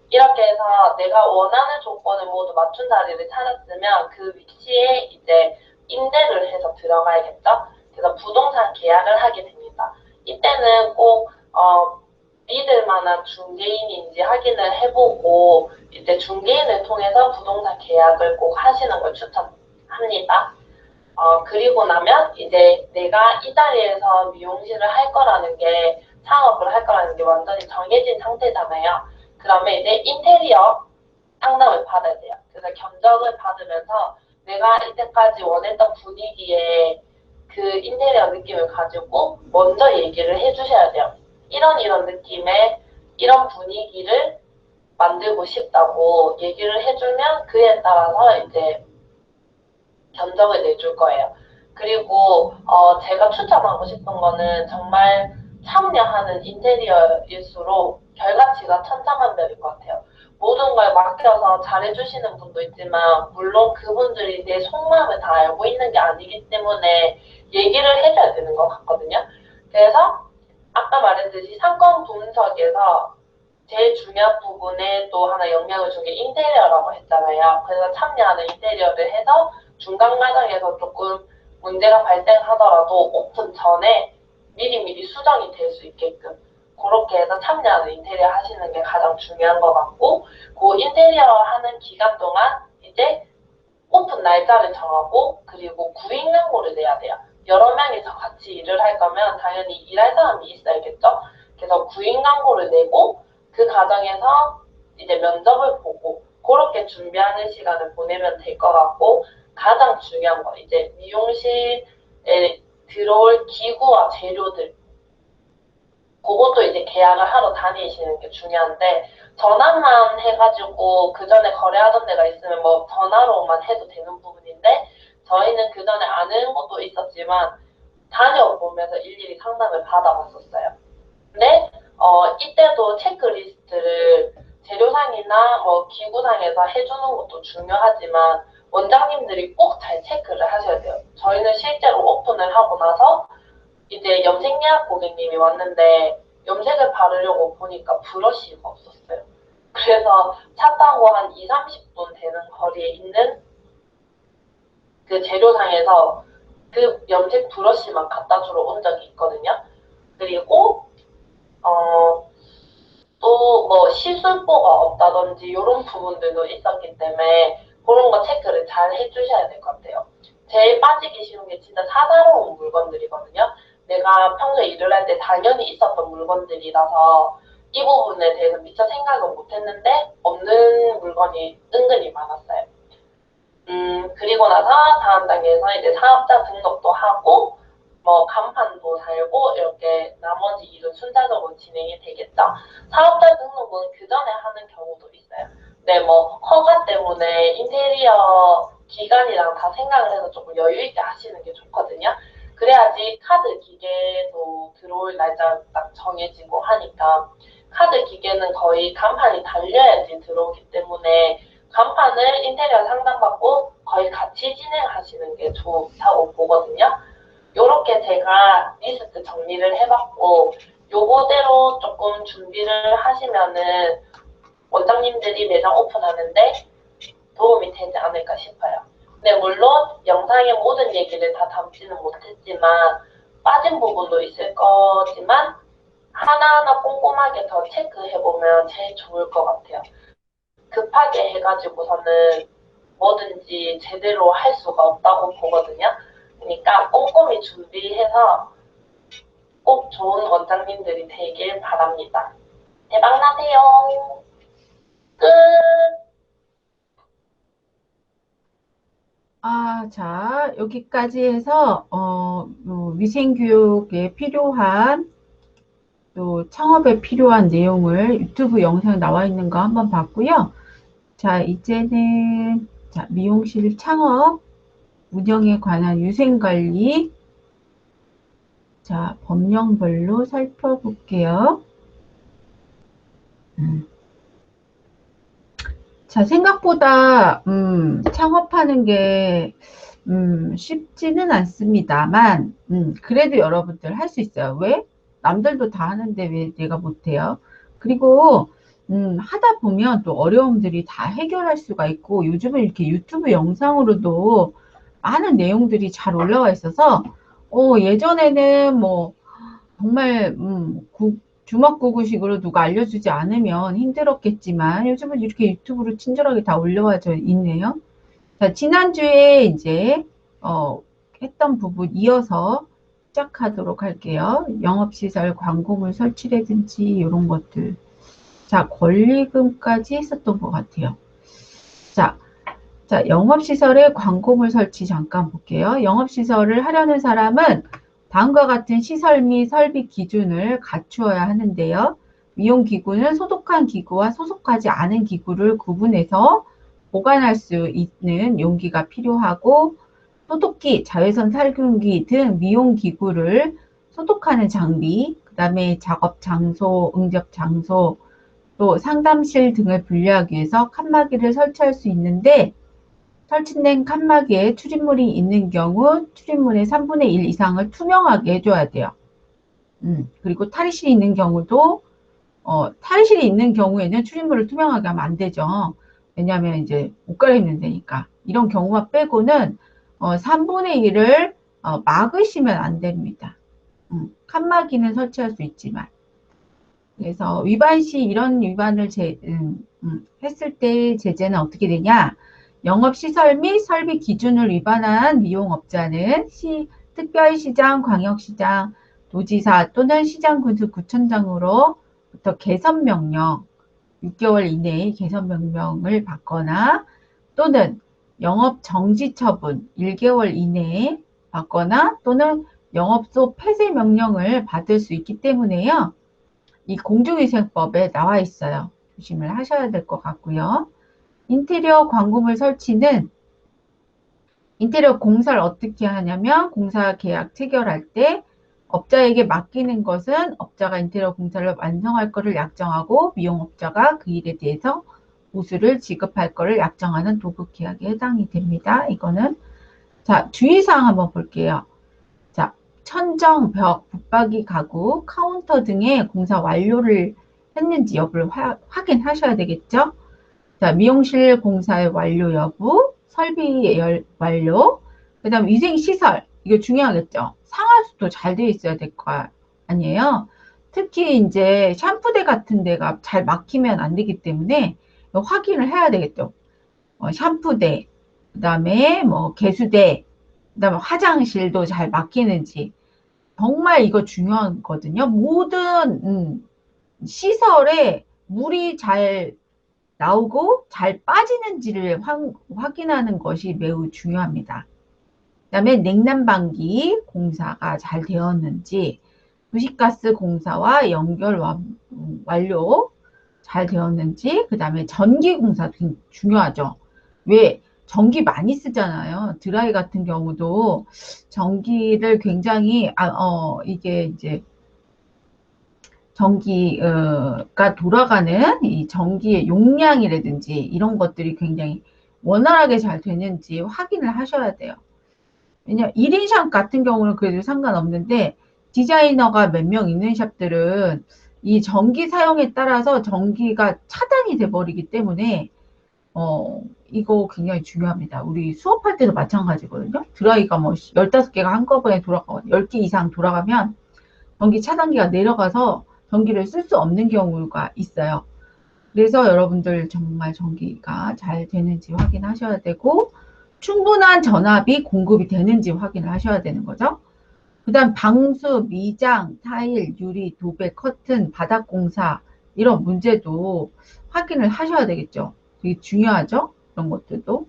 이렇게 해서 내가 원하는 조건을 모두 맞춘 자리를 찾았으면 그 위치에 이제 임대를 해서 들어가야겠죠. 그래서 부동산 계약을 하게 됩니다. 이때는 꼭 믿을 만한 중개인인지 확인을 해보고 이제 중개인을 통해서 부동산 계약을 꼭 하시는 걸 추천합니다. 그리고 나면 이제 내가 이 자리에서 미용실을 할 거라는 게, 창업을 할 거라는 게 완전히 정해진 상태잖아요. 그러면 이제 인테리어 상담을 받아야 돼요. 그래서 견적을 받으면서 내가 이때까지 원했던 분위기에 그 인테리어 느낌을 가지고 먼저 얘기를 해주셔야 돼요. 이런 느낌의 이런 분위기를 만들고 싶다고 얘기를 해주면 그에 따라서 이제 견적을 내줄 거예요. 그리고 제가 추천하고 싶은 거는 정말 참여하는 인테리어일수록 결과치가 천차만별일 것 같아요. 모든 걸 맡겨서 잘해주시는 분도 있지만 물론 그분들이 내 속마음을 다 알고 있는 게 아니기 때문에 얘기를 해줘야 되는 것 같거든요. 그래서 아까 말했듯이 상권 분석에서 제일 중요한 부분에 또 하나 영향을 준 게 인테리어라고 했잖아요. 그래서 참여하는 인테리어를 해서 중간 과정에서 조금 문제가 발생하더라도 오픈 전에 미리미리 수정이 될 수 있게끔 그렇게 해서 참여하는 인테리어 하시는 게 가장 중요한 것 같고, 그 인테리어 하는 기간 동안 이제 오픈 날짜를 정하고 그리고 구인 광고를 내야 돼요. 여러 명이서 같이 일을 할 거면 당연히 일할 사람이 있어야겠죠. 그래서 구인 광고를 내고 그 과정에서 이제 면접을 보고 그렇게 그렇게 준비하는 시간을 보내면 될 것 같고, 가장 중요한 거 이제 미용실에 들어올 기구와 재료들, 그것도 이제 계약을 하러 다니시는 게 중요한데, 전화만 해가지고 그 전에 거래하던 데가 있으면 뭐 전화로만 해도 되는 부분인데, 저희는 그 전에 아는 것도 있었지만 다녀보면서 일일이 상담을 받아봤었어요. 근데 이때도 체크리스트를 재료상이나 뭐 기구상에서 해주는 것도 중요하지만 원장님들이 꼭 잘 체크를 하셔야 돼요. 저희는 실제로 오픈을 하고 나서 이제 염색 예약 고객님이 왔는데 염색을 바르려고 보니까 브러쉬가 없었어요. 그래서 차 타고 한 2, 30분 되는 거리에 있는 그 재료상에서 그 염색 브러쉬만 갖다 주러 온 적이 있거든요. 그리고 또 뭐 시술보가 없다든지 이런 부분들도 있었기 때문에 그런 거 체크를 잘 해주셔야 될 것 같아요. 제일 빠지기 쉬운 게 진짜 사다로운 물건들이거든요. 내가 평소에 일을 할 때 당연히 있었던 물건들이라서 이 부분에 대해서 미처 생각은 못했는데 없는 물건이 은근히 많았어요. 그리고 나서 다음 단계에서 이제 사업자 등록도 하고 뭐 간판도 달고 이렇게 나머지 일은 순차적으로 진행이 되겠죠. 사업자 등록은 그 전에 하는 경우도 있어요. 근데 뭐 허가 때문에 인테리어 기간이랑 다 생각을 해서 조금 여유 있게 하시는 게 좋거든요. 그래야지 카드 기계도 들어올 날짜 딱 정해지고 하니까 카드 기계는 거의 간판이 달려야지 들어오기 때문에 간판을 인테리어 상담받고 거의 같이 진행하시는 게 좋다고 보거든요. 요렇게 제가 리스트 정리를 해봤고 요거대로 조금 준비를 하시면은 원장님들이 매장 오픈하는데 도움이 되지 않을까 싶어요. 근데 물론 영상의 모든 얘기를 다 담지는 못했지만 빠진 부분도 있을 거지만 하나하나 꼼꼼하게 더 체크해보면 제일 좋을 것 같아요. 급하게 해가지고서는 뭐든지 제대로 할 수가 없다고 보거든요. 그러니까 꼼꼼히 준비해서 꼭 좋은 원장님들이 되길 바랍니다. 대박나세요. 끝. 자, 여기까지 해서 위생교육에 필요한 또 창업에 필요한 내용을 유튜브 영상 나와 있는 거 한번 봤고요. 자, 이제는 미용실 창업 운영에 관한 위생관리 법령별로 살펴볼게요. 자, 생각보다 창업하는 게 쉽지는 않습니다만 그래도 여러분들 할 수 있어요. 왜? 남들도 다 하는데 왜 내가 못해요? 그리고 하다 보면 또 어려움들이 다 해결할 수가 있고 요즘은 이렇게 유튜브 영상으로도 많은 내용들이 잘 올라와 있어서 예전에는 뭐 정말 주먹구구식으로 누가 알려주지 않으면 힘들었겠지만 요즘은 이렇게 유튜브로 친절하게 다 올라와져 있네요. 자, 지난주에 이제 했던 부분 이어서 시작하도록 할게요. 영업시설 광고물 설치라든지 이런 것들. 자, 권리금까지 했었던 것 같아요. 자, 영업시설의 광고물 설치 잠깐 볼게요. 영업시설을 하려는 사람은 다음과 같은 시설 및 설비 기준을 갖추어야 하는데요. 미용기구는 소독한 기구와 소독하지 않은 기구를 구분해서 보관할 수 있는 용기가 필요하고 소독기, 자외선 살균기 등 미용기구를 소독하는 장비, 그 다음에 작업 장소, 응접 장소, 또 상담실 등을 분리하기 위해서 칸막이를 설치할 수 있는데 설치된 칸막이에 출입물이 있는 경우 출입물의 3분의 1 이상을 투명하게 해줘야 돼요. 그리고 탈의실이 있는 경우도 탈의실이 있는 경우에는 출입물을 투명하게 하면 안 되죠. 왜냐하면 이제 옷 갈아입는 데니까. 이런 경우만 빼고는 3분의 1을 막으시면 안 됩니다. 칸막이는 설치할 수 있지만. 그래서 위반 시 이런 위반을 했을 때 제재는 어떻게 되냐? 영업시설 및 설비 기준을 위반한 미용업자는 특별시장, 광역시장, 도지사 또는 시장군수구청장으로부터 개선명령, 6개월 이내에 개선 명령을 받거나 또는 영업 정지 처분 1개월 이내에 받거나 또는 영업소 폐쇄 명령을 받을 수 있기 때문에요. 이 공중위생법에 나와 있어요. 조심을 하셔야 될 것 같고요. 인테리어 광고물 설치는 인테리어 공사를 어떻게 하냐면 공사 계약 체결할 때 업자에게 맡기는 것은 업자가 인테리어 공사를 완성할 것을 약정하고 미용업자가 그 일에 대해서 보수를 지급할 것을 약정하는 도급 계약에 해당이 됩니다. 이거는 자, 주의사항 한번 볼게요. 자, 천정, 벽, 붙박이 가구, 카운터 등의 공사 완료를 했는지 여부를 확인하셔야 되겠죠. 자, 미용실 공사의 완료 여부, 설비 완료, 그 다음 위생시설, 이거 중요하겠죠. 상하수도 잘 되어 있어야 될 거 아니에요. 특히 이제 샴푸대 같은 데가 잘 막히면 안 되기 때문에 확인을 해야 되겠죠. 샴푸대, 그 다음에 뭐 개수대, 그 다음에 화장실도 잘 막히는지. 정말 이거 중요하거든요. 모든 시설에 물이 잘 나오고 잘 빠지는지를 확인하는 것이 매우 중요합니다. 그 다음에 냉난방기 공사가 잘 되었는지, 도시가스 공사와 연결 완료 잘 되었는지, 그 다음에 전기 공사 중요하죠. 왜? 전기 많이 쓰잖아요. 드라이 같은 경우도 전기를 굉장히, 이게 이제 전기가 돌아가는 이 전기의 용량이라든지 이런 것들이 굉장히 원활하게 잘 되는지 확인을 하셔야 돼요. 왜냐면 1인 샵 같은 경우는 그래도 상관없는데 디자이너가 몇 명 있는 샵들은 이 전기 사용에 따라서 전기가 차단이 돼 버리기 때문에 이거 굉장히 중요합니다. 우리 수업할 때도 마찬가지거든요. 드라이가 뭐 15개가 한꺼번에 10개 이상 돌아가면 전기 차단기가 내려가서 전기를 쓸 수 없는 경우가 있어요. 그래서 여러분들 정말 전기가 잘 되는지 확인하셔야 되고 충분한 전압이 공급이 되는지 확인을 하셔야 되는 거죠. 그 다음 방수, 미장, 타일, 유리, 도배, 커튼, 바닥 공사 이런 문제도 확인을 하셔야 되겠죠. 되게 중요하죠. 그런 것들도.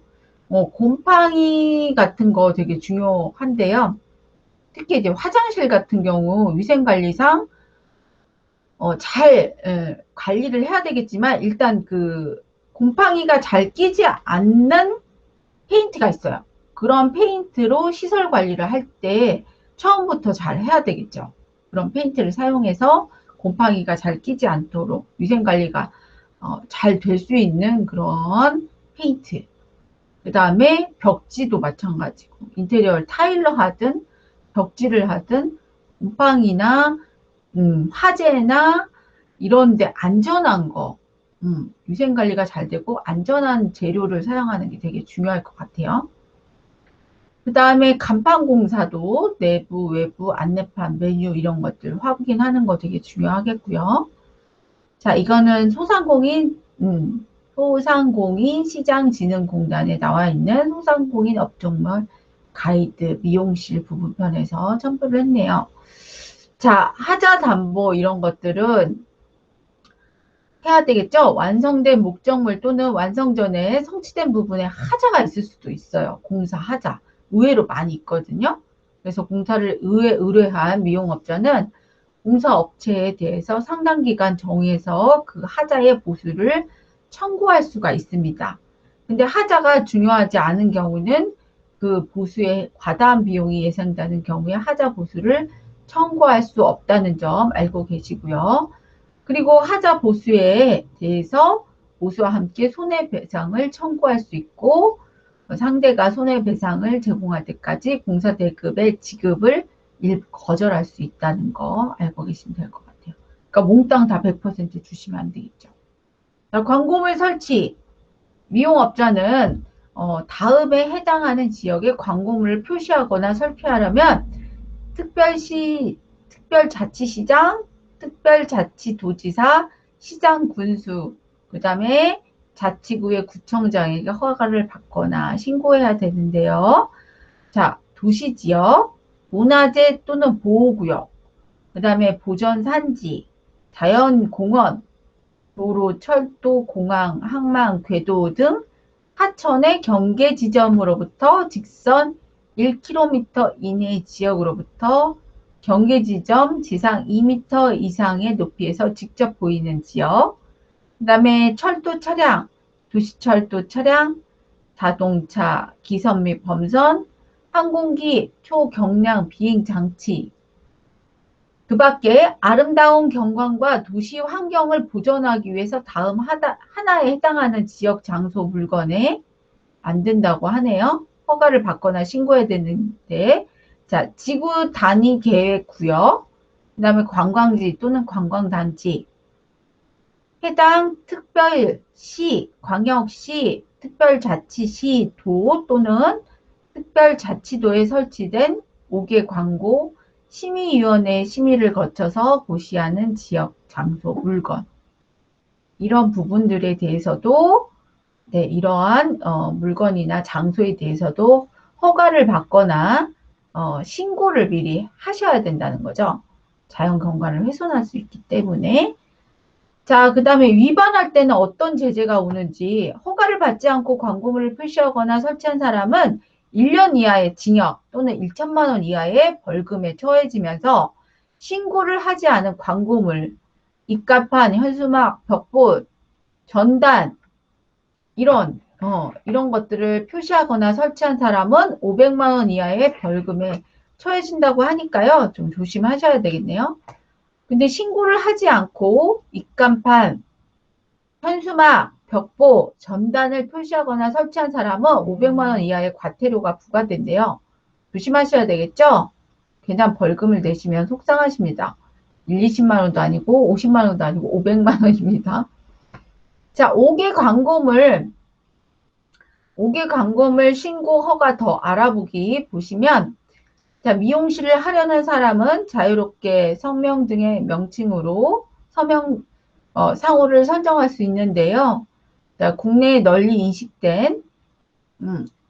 곰팡이 같은 거 되게 중요한데요. 특히 이제 화장실 같은 경우 위생관리상 잘 관리를 해야 되겠지만 일단 그 곰팡이가 잘 끼지 않는 페인트가 있어요. 그런 페인트로 시설 관리를 할 때 처음부터 잘 해야 되겠죠. 그런 페인트를 사용해서 곰팡이가 잘 끼지 않도록 위생관리가 잘 될 수 있는 그런 페인트. 그 다음에 벽지도 마찬가지고 인테리어 타일러 하든 벽지를 하든 곰팡이나 화재나 이런데 안전한 거 위생관리가 잘 되고 안전한 재료를 사용하는 게 되게 중요할 것 같아요. 그 다음에 간판 공사도 내부, 외부, 안내판, 메뉴 이런 것들 확인하는 거 되게 중요하겠고요. 자, 이거는 소상공인 시장진흥공단에 나와 있는 소상공인 업종별 가이드 미용실 부분편에서 첨부를 했네요. 자, 하자 담보 이런 것들은 해야 되겠죠? 완성된 목적물 또는 완성 전에 성취된 부분에 하자가 있을 수도 있어요. 공사 하자. 의외로 많이 있거든요. 그래서 공사를 의뢰한 미용업자는 공사업체에 대해서 상당 기간 정해서 그 하자의 보수를 청구할 수가 있습니다. 근데 하자가 중요하지 않은 경우는 그 보수에 과다한 비용이 예상되는 경우에 하자 보수를 청구할 수 없다는 점 알고 계시고요. 그리고 하자 보수에 대해서 보수와 함께 손해배상을 청구할 수 있고 상대가 손해배상을 제공할 때까지 공사대급의 지급을 거절할 수 있다는 거 알고 계시면 될 것 같아요. 그러니까 몽땅 다 100% 주시면 안 되겠죠. 자, 광고물 설치. 미용업자는 다음에 해당하는 지역에 광고물을 표시하거나 설치하려면 특별자치시장, 특별자치도지사, 시장군수, 그 다음에 자치구의 구청장에게 허가를 받거나 신고해야 되는데요. 자, 도시지역, 문화재 또는 보호구역, 그 다음에 보전산지, 자연공원, 도로, 철도, 공항, 항만, 궤도 등 하천의 경계 지점으로부터 직선 1km 이내 지역으로부터 경계 지점 지상 2m 이상의 높이에서 직접 보이는 지역. 그 다음에 철도 차량, 도시철도 차량, 자동차, 기선 및 범선, 항공기, 초경량 비행 장치. 그 밖에 아름다운 경관과 도시 환경을 보존하기 위해서 다음 하나에 해당하는 지역, 장소, 물건에 만든다고 하네요. 허가를 받거나 신고해야 되는데, 자, 지구 단위 계획 구역, 그 다음에 관광지 또는 관광단지, 해당 특별시, 광역시, 특별자치시, 도 또는 특별자치도에 설치된 5개 광고, 심의위원회 심의를 거쳐서 고시하는 지역, 장소, 물건. 이런 부분들에 대해서도 네, 이러한 물건이나 장소에 대해서도 허가를 받거나 신고를 미리 하셔야 된다는 거죠. 자연경관을 훼손할 수 있기 때문에. 자, 그 다음에 위반할 때는 어떤 제재가 오는지, 허가를 받지 않고 광고물을 표시하거나 설치한 사람은 1년 이하의 징역 또는 1천만 원 이하의 벌금에 처해지면서 신고를 하지 않은 광고물, 입간판, 현수막, 벽보, 전단 이런 것들을 표시하거나 설치한 사람은 500만 원 이하의 벌금에 처해진다고 하니까요. 좀 조심하셔야 되겠네요. 근데 신고를 하지 않고 입간판, 현수막, 벽보, 전단을 표시하거나 설치한 사람은 500만 원 이하의 과태료가 부과된대요. 조심하셔야 되겠죠? 괜한 벌금을 내시면 속상하십니다. 1, 20만 원도 아니고 50만 원도 아니고 500만 원입니다. 자, 5개 광고물 신고 허가 더 알아보기 보시면, 자, 미용실을 하려는 사람은 자유롭게 성명 등의 명칭으로 상호를 선정할 수 있는데요. 자, 국내에 널리 인식된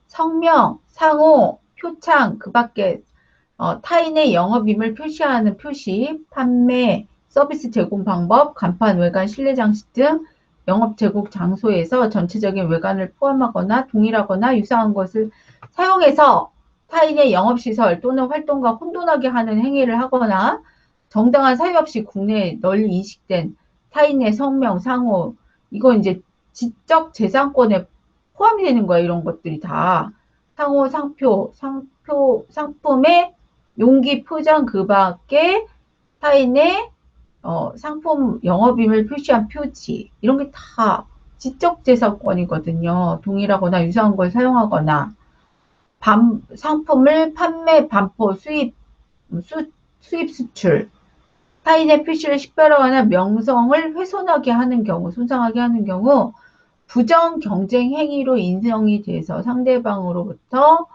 성명, 상호, 표창, 그 밖에 타인의 영업임을 표시하는 표시, 판매, 서비스 제공 방법, 간판, 외관, 실내 장식 등 영업 제공 장소에서 전체적인 외관을 포함하거나 동일하거나 유사한 것을 사용해서 타인의 영업시설 또는 활동과 혼돈하게 하는 행위를 하거나 정당한 사유 없이 국내에 널리 인식된 타인의 성명, 상호, 이건 이제 지적 재산권에 포함이 되는 거예요. 이런 것들이 다. 상호, 상품의 용기, 포장, 그 밖에 타인의 상품 영업임을 표시한 표지, 이런 게 다 지적재산권이거든요. 동일하거나 유사한 걸 사용하거나 상품을 판매, 반포, 수입, 수출, 타인의 표시를 식별하거나 명성을 훼손하게 하는 경우, 손상하게 하는 경우 부정 경쟁 행위로 인정이 돼서 상대방으로부터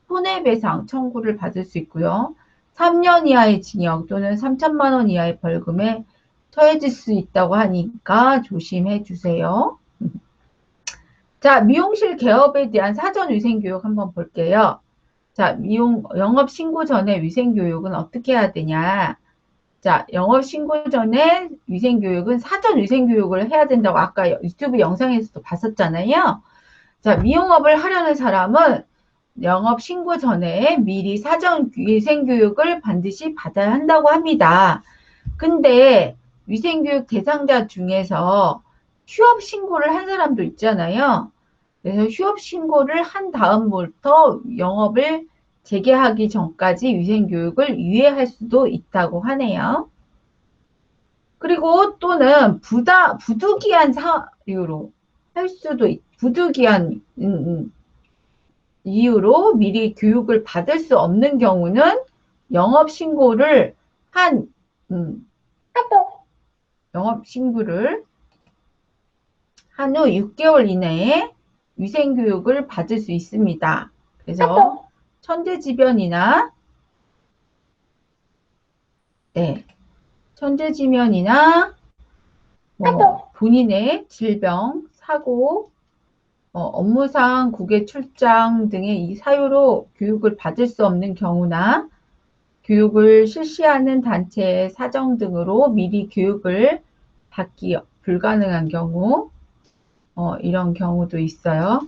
손해배상 청구를 받을 수 있고요. 3년 이하의 징역 또는 3천만 원 이하의 벌금에 처해질 수 있다고 하니까 조심해 주세요. 자, 미용실 개업에 대한 사전 위생교육 한번 볼게요. 자, 영업 신고 전에 위생교육은 어떻게 해야 되냐? 자, 영업 신고 전에 위생교육은 사전 위생교육을 해야 된다고 아까 유튜브 영상에서도 봤었잖아요. 자, 미용업을 하려는 사람은 영업 신고 전에 미리 사전 위생교육을 반드시 받아야 한다고 합니다. 근데 위생교육 대상자 중에서 휴업 신고를 한 사람도 있잖아요. 그래서 휴업 신고를 한 다음부터 영업을 재개하기 전까지 위생교육을 유예할 수도 있다고 하네요. 그리고 또는 부득이한 사유로 할 수도 부득이한 이유로 미리 교육을 받을 수 없는 경우는 영업신고를 한 후 6개월 이내에 위생교육을 받을 수 있습니다. 그래서 천재지변이나 본인의 질병, 사고, 업무상 국외 출장 등의 이 사유로 교육을 받을 수 없는 경우나 교육을 실시하는 단체의 사정 등으로 미리 교육을 받기 불가능한 경우, 이런 경우도 있어요.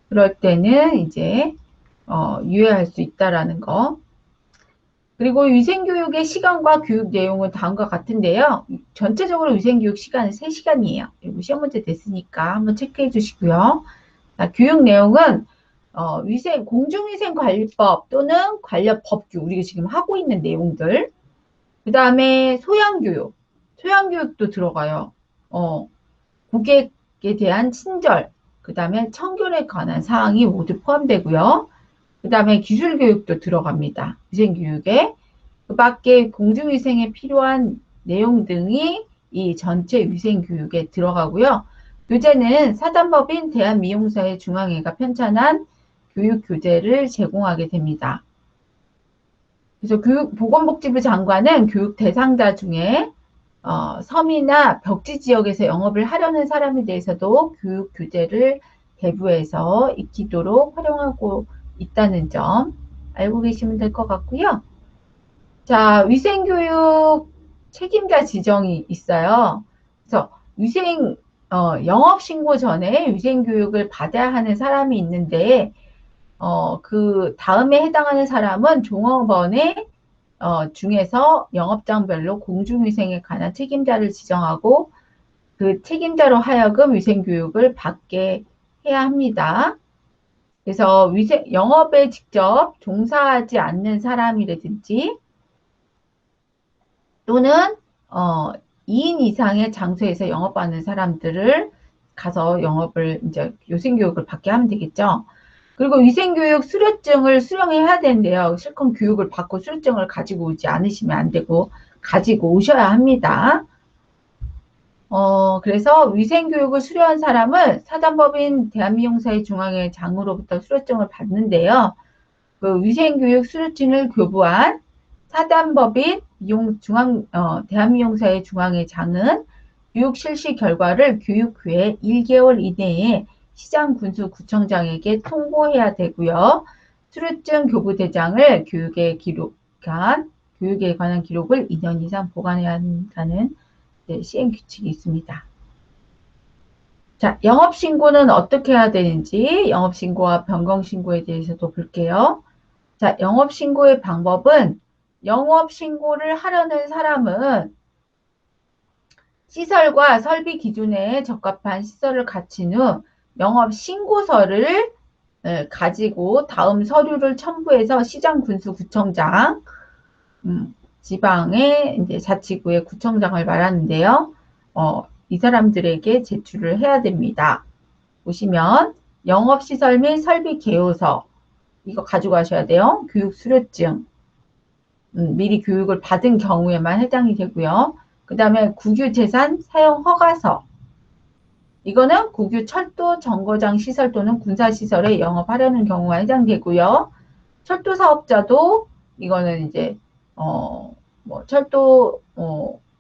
그럴 때는 이제 유예할 수 있다라는 거. 그리고 위생교육의 시간과 교육 내용은 다음과 같은데요. 전체적으로 위생교육 시간은 3시간이에요. 그리고 시험 문제 됐으니까 한번 체크해 주시고요. 자, 교육 내용은 공중위생관리법 또는 관련 법규, 우리가 지금 하고 있는 내용들. 그 다음에 소양교육도 들어가요. 고객에 대한 친절, 그 다음에 청결에 관한 사항이 모두 포함되고요. 그 다음에 기술교육도 들어갑니다. 위생교육에. 그 밖에 공중위생에 필요한 내용 등이 이 전체 위생교육에 들어가고요. 교재는 사단법인 대한미용사회 중앙회가 편찬한 교육교재를 제공하게 됩니다. 그래서 보건복지부 장관은 교육 대상자 중에 섬이나 벽지 지역에서 영업을 하려는 사람에 대해서도 교육 교재를 대부해서 익히도록 활용하고 있다는 점 알고 계시면 될 것 같고요. 자, 위생교육 책임자 지정이 있어요. 그래서 영업신고 전에 위생교육을 받아야 하는 사람이 있는데, 그 다음에 해당하는 사람은 종업원의 중에서 영업장별로 공중위생에 관한 책임자를 지정하고 그 책임자로 하여금 위생교육을 받게 해야 합니다. 그래서 영업에 직접 종사하지 않는 사람이라든지 또는 2인 이상의 장소에서 영업하는 사람들을 가서 이제 위생교육을 받게 하면 되겠죠. 그리고 위생교육 수료증을 수령해야 되는데요. 실컷 교육을 받고 수료증을 가지고 오지 않으시면 안 되고 가지고 오셔야 합니다. 그래서 위생교육을 수료한 사람은 사단법인 대한미용사회 중앙회 장으로부터 수료증을 받는데요. 그 위생교육 수료증을 교부한 사단법인 대한미용사회 중앙회 장은 교육 실시 결과를 교육 후에 1개월 이내에 시장군수구청장에게 통보해야 되고요. 수료증 교부 대장을 교육에 관한 기록을 2년 이상 보관해야 한다는 시행 규칙이 있습니다. 자, 영업신고는 어떻게 해야 되는지 영업신고와 변경신고에 대해서도 볼게요. 자, 영업신고의 방법은 영업신고를 하려는 사람은 시설과 설비 기준에 적합한 시설을 갖춘 후 영업신고서를 가지고 다음 서류를 첨부해서 시장군수구청장, 지방의 이제 자치구의 구청장을 말하는데요. 이 사람들에게 제출을 해야 됩니다. 보시면 영업시설 및 설비 개요서 이거 가져가셔야 돼요. 교육 수료증. 미리 교육을 받은 경우에만 해당이 되고요. 그 다음에 국유재산 사용 허가서. 이거는 국유 철도 정거장 시설 또는 군사시설에 영업하려는 경우가 해당되고요. 철도 사업자도 이거는 이제 철도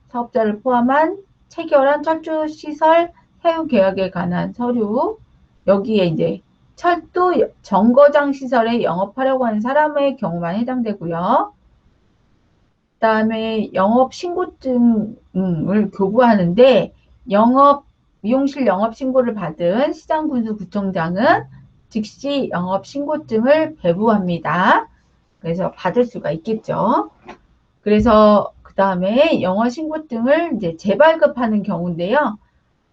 사업자를 포함한 체결한 철도 시설 사용 계약에 관한 서류. 여기에 이제 철도 정거장 시설에 영업하려고 하는 사람의 경우만 해당되고요. 그 다음에 영업신고증을 교부하는데 미용실 영업신고를 받은 시장군수구청장은 즉시 영업신고증을 배부합니다. 그래서 받을 수가 있겠죠. 그래서 그 다음에 영업신고증을 이제 재발급하는 경우인데요.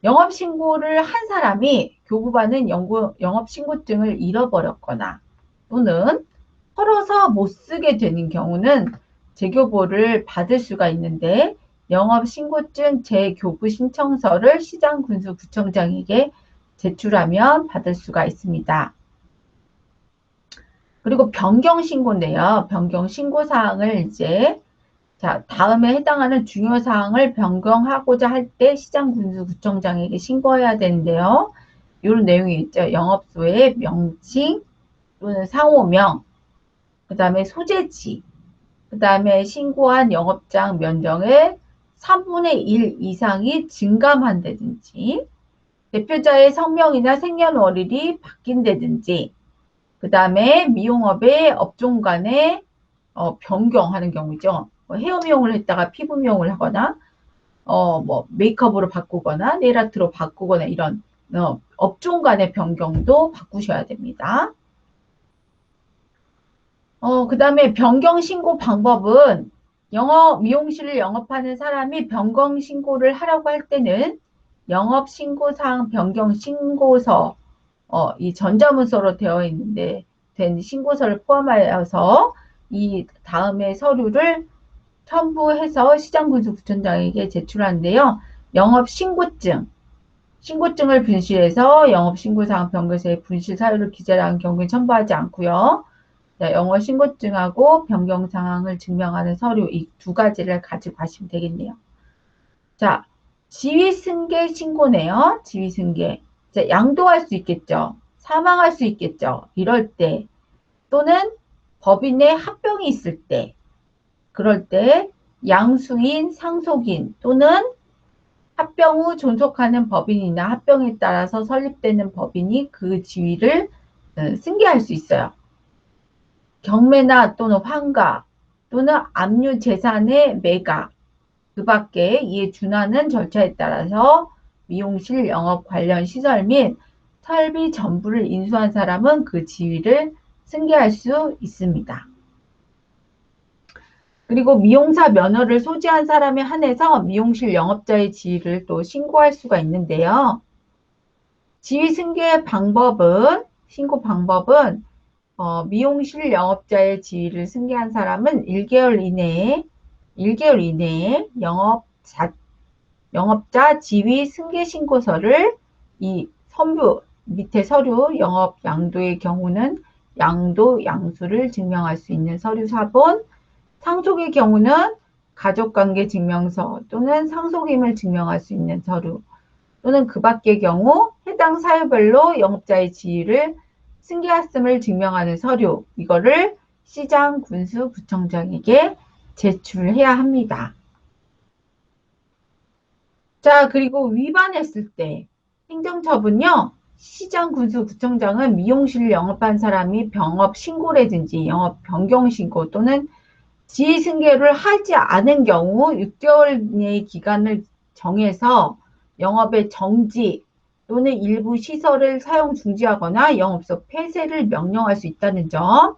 영업신고를 한 사람이 교부받은 영업신고증을 잃어버렸거나 또는 헐어서 못 쓰게 되는 경우는 재교부를 받을 수가 있는데 영업신고증 재교부 신청서를 시장군수구청장에게 제출하면 받을 수가 있습니다. 그리고 변경신고인데요. 변경신고사항을 이제 다음에 해당하는 중요사항을 변경하고자 할 때 시장군수구청장에게 신고해야 되는데요. 이런 내용이 있죠. 영업소의 명칭 또는 상호명, 그 다음에 소재지, 그 다음에 신고한 영업장 면적의 3분의 1 이상이 증감한다든지 대표자의 성명이나 생년월일이 바뀐다든지 그 다음에 미용업의 업종 간에 변경하는 경우죠. 헤어 미용을 했다가 피부 미용을 하거나 뭐 메이크업으로 바꾸거나 네일 아트로 바꾸거나 이런 업종 간의 변경도 바꾸셔야 됩니다. 그 다음에 변경 신고 방법은 미용실을 영업하는 사람이 변경 신고를 하라고 할 때는 영업신고사항 변경 신고서, 이 전자문서로 되어 있는데 된 신고서를 포함하여서 이 다음에 서류를 첨부해서 시장군수구청장에게 제출하는데요. 신고증을 분실해서 영업신고사항 변경서에 분실 사유를 기재한 경우에 첨부하지 않고요. 영업신고증하고 변경 상황을 증명하는 서류 이 두 가지를 가지고 가시면 되겠네요. 자, 지위승계 신고네요. 지위승계. 자, 양도할 수 있겠죠. 사망할 수 있겠죠. 이럴 때 또는 법인의 합병이 있을 때 그럴 때 양수인, 상속인 또는 합병 후 존속하는 법인이나 합병에 따라서 설립되는 법인이 그 지위를 승계할 수 있어요. 경매나 또는 환가 또는 압류 재산의 매각 그 밖에 이에 준하는 절차에 따라서 미용실 영업 관련 시설 및 설비 전부를 인수한 사람은 그 지위를 승계할 수 있습니다. 그리고 미용사 면허를 소지한 사람에 한해서 미용실 영업자의 지위를 또 신고할 수가 있는데요. 지위 승계 방법은, 신고 방법은 미용실 영업자의 지위를 승계한 사람은 1개월 이내에 영업자 지위 승계 신고서를 이 선부 밑에 서류 영업 양도의 경우는 양도 양수를 증명할 수 있는 서류 사본, 상속의 경우는 가족관계 증명서 또는 상속임을 증명할 수 있는 서류 또는 그 밖의 경우 해당 사유별로 영업자의 지위를 승계했음을 증명하는 서류 이거를 시장, 군수, 구청장에게 제출해야 합니다. 자, 그리고 위반했을 때 행정처분요. 시장, 군수, 구청장은 미용실을 영업한 사람이 병업 신고라든지 영업 변경 신고 또는 지위 승계를 하지 않은 경우 6개월 내의 기간을 정해서 영업의 정지 또는 일부 시설을 사용 중지하거나 영업소 폐쇄를 명령할 수 있다는 점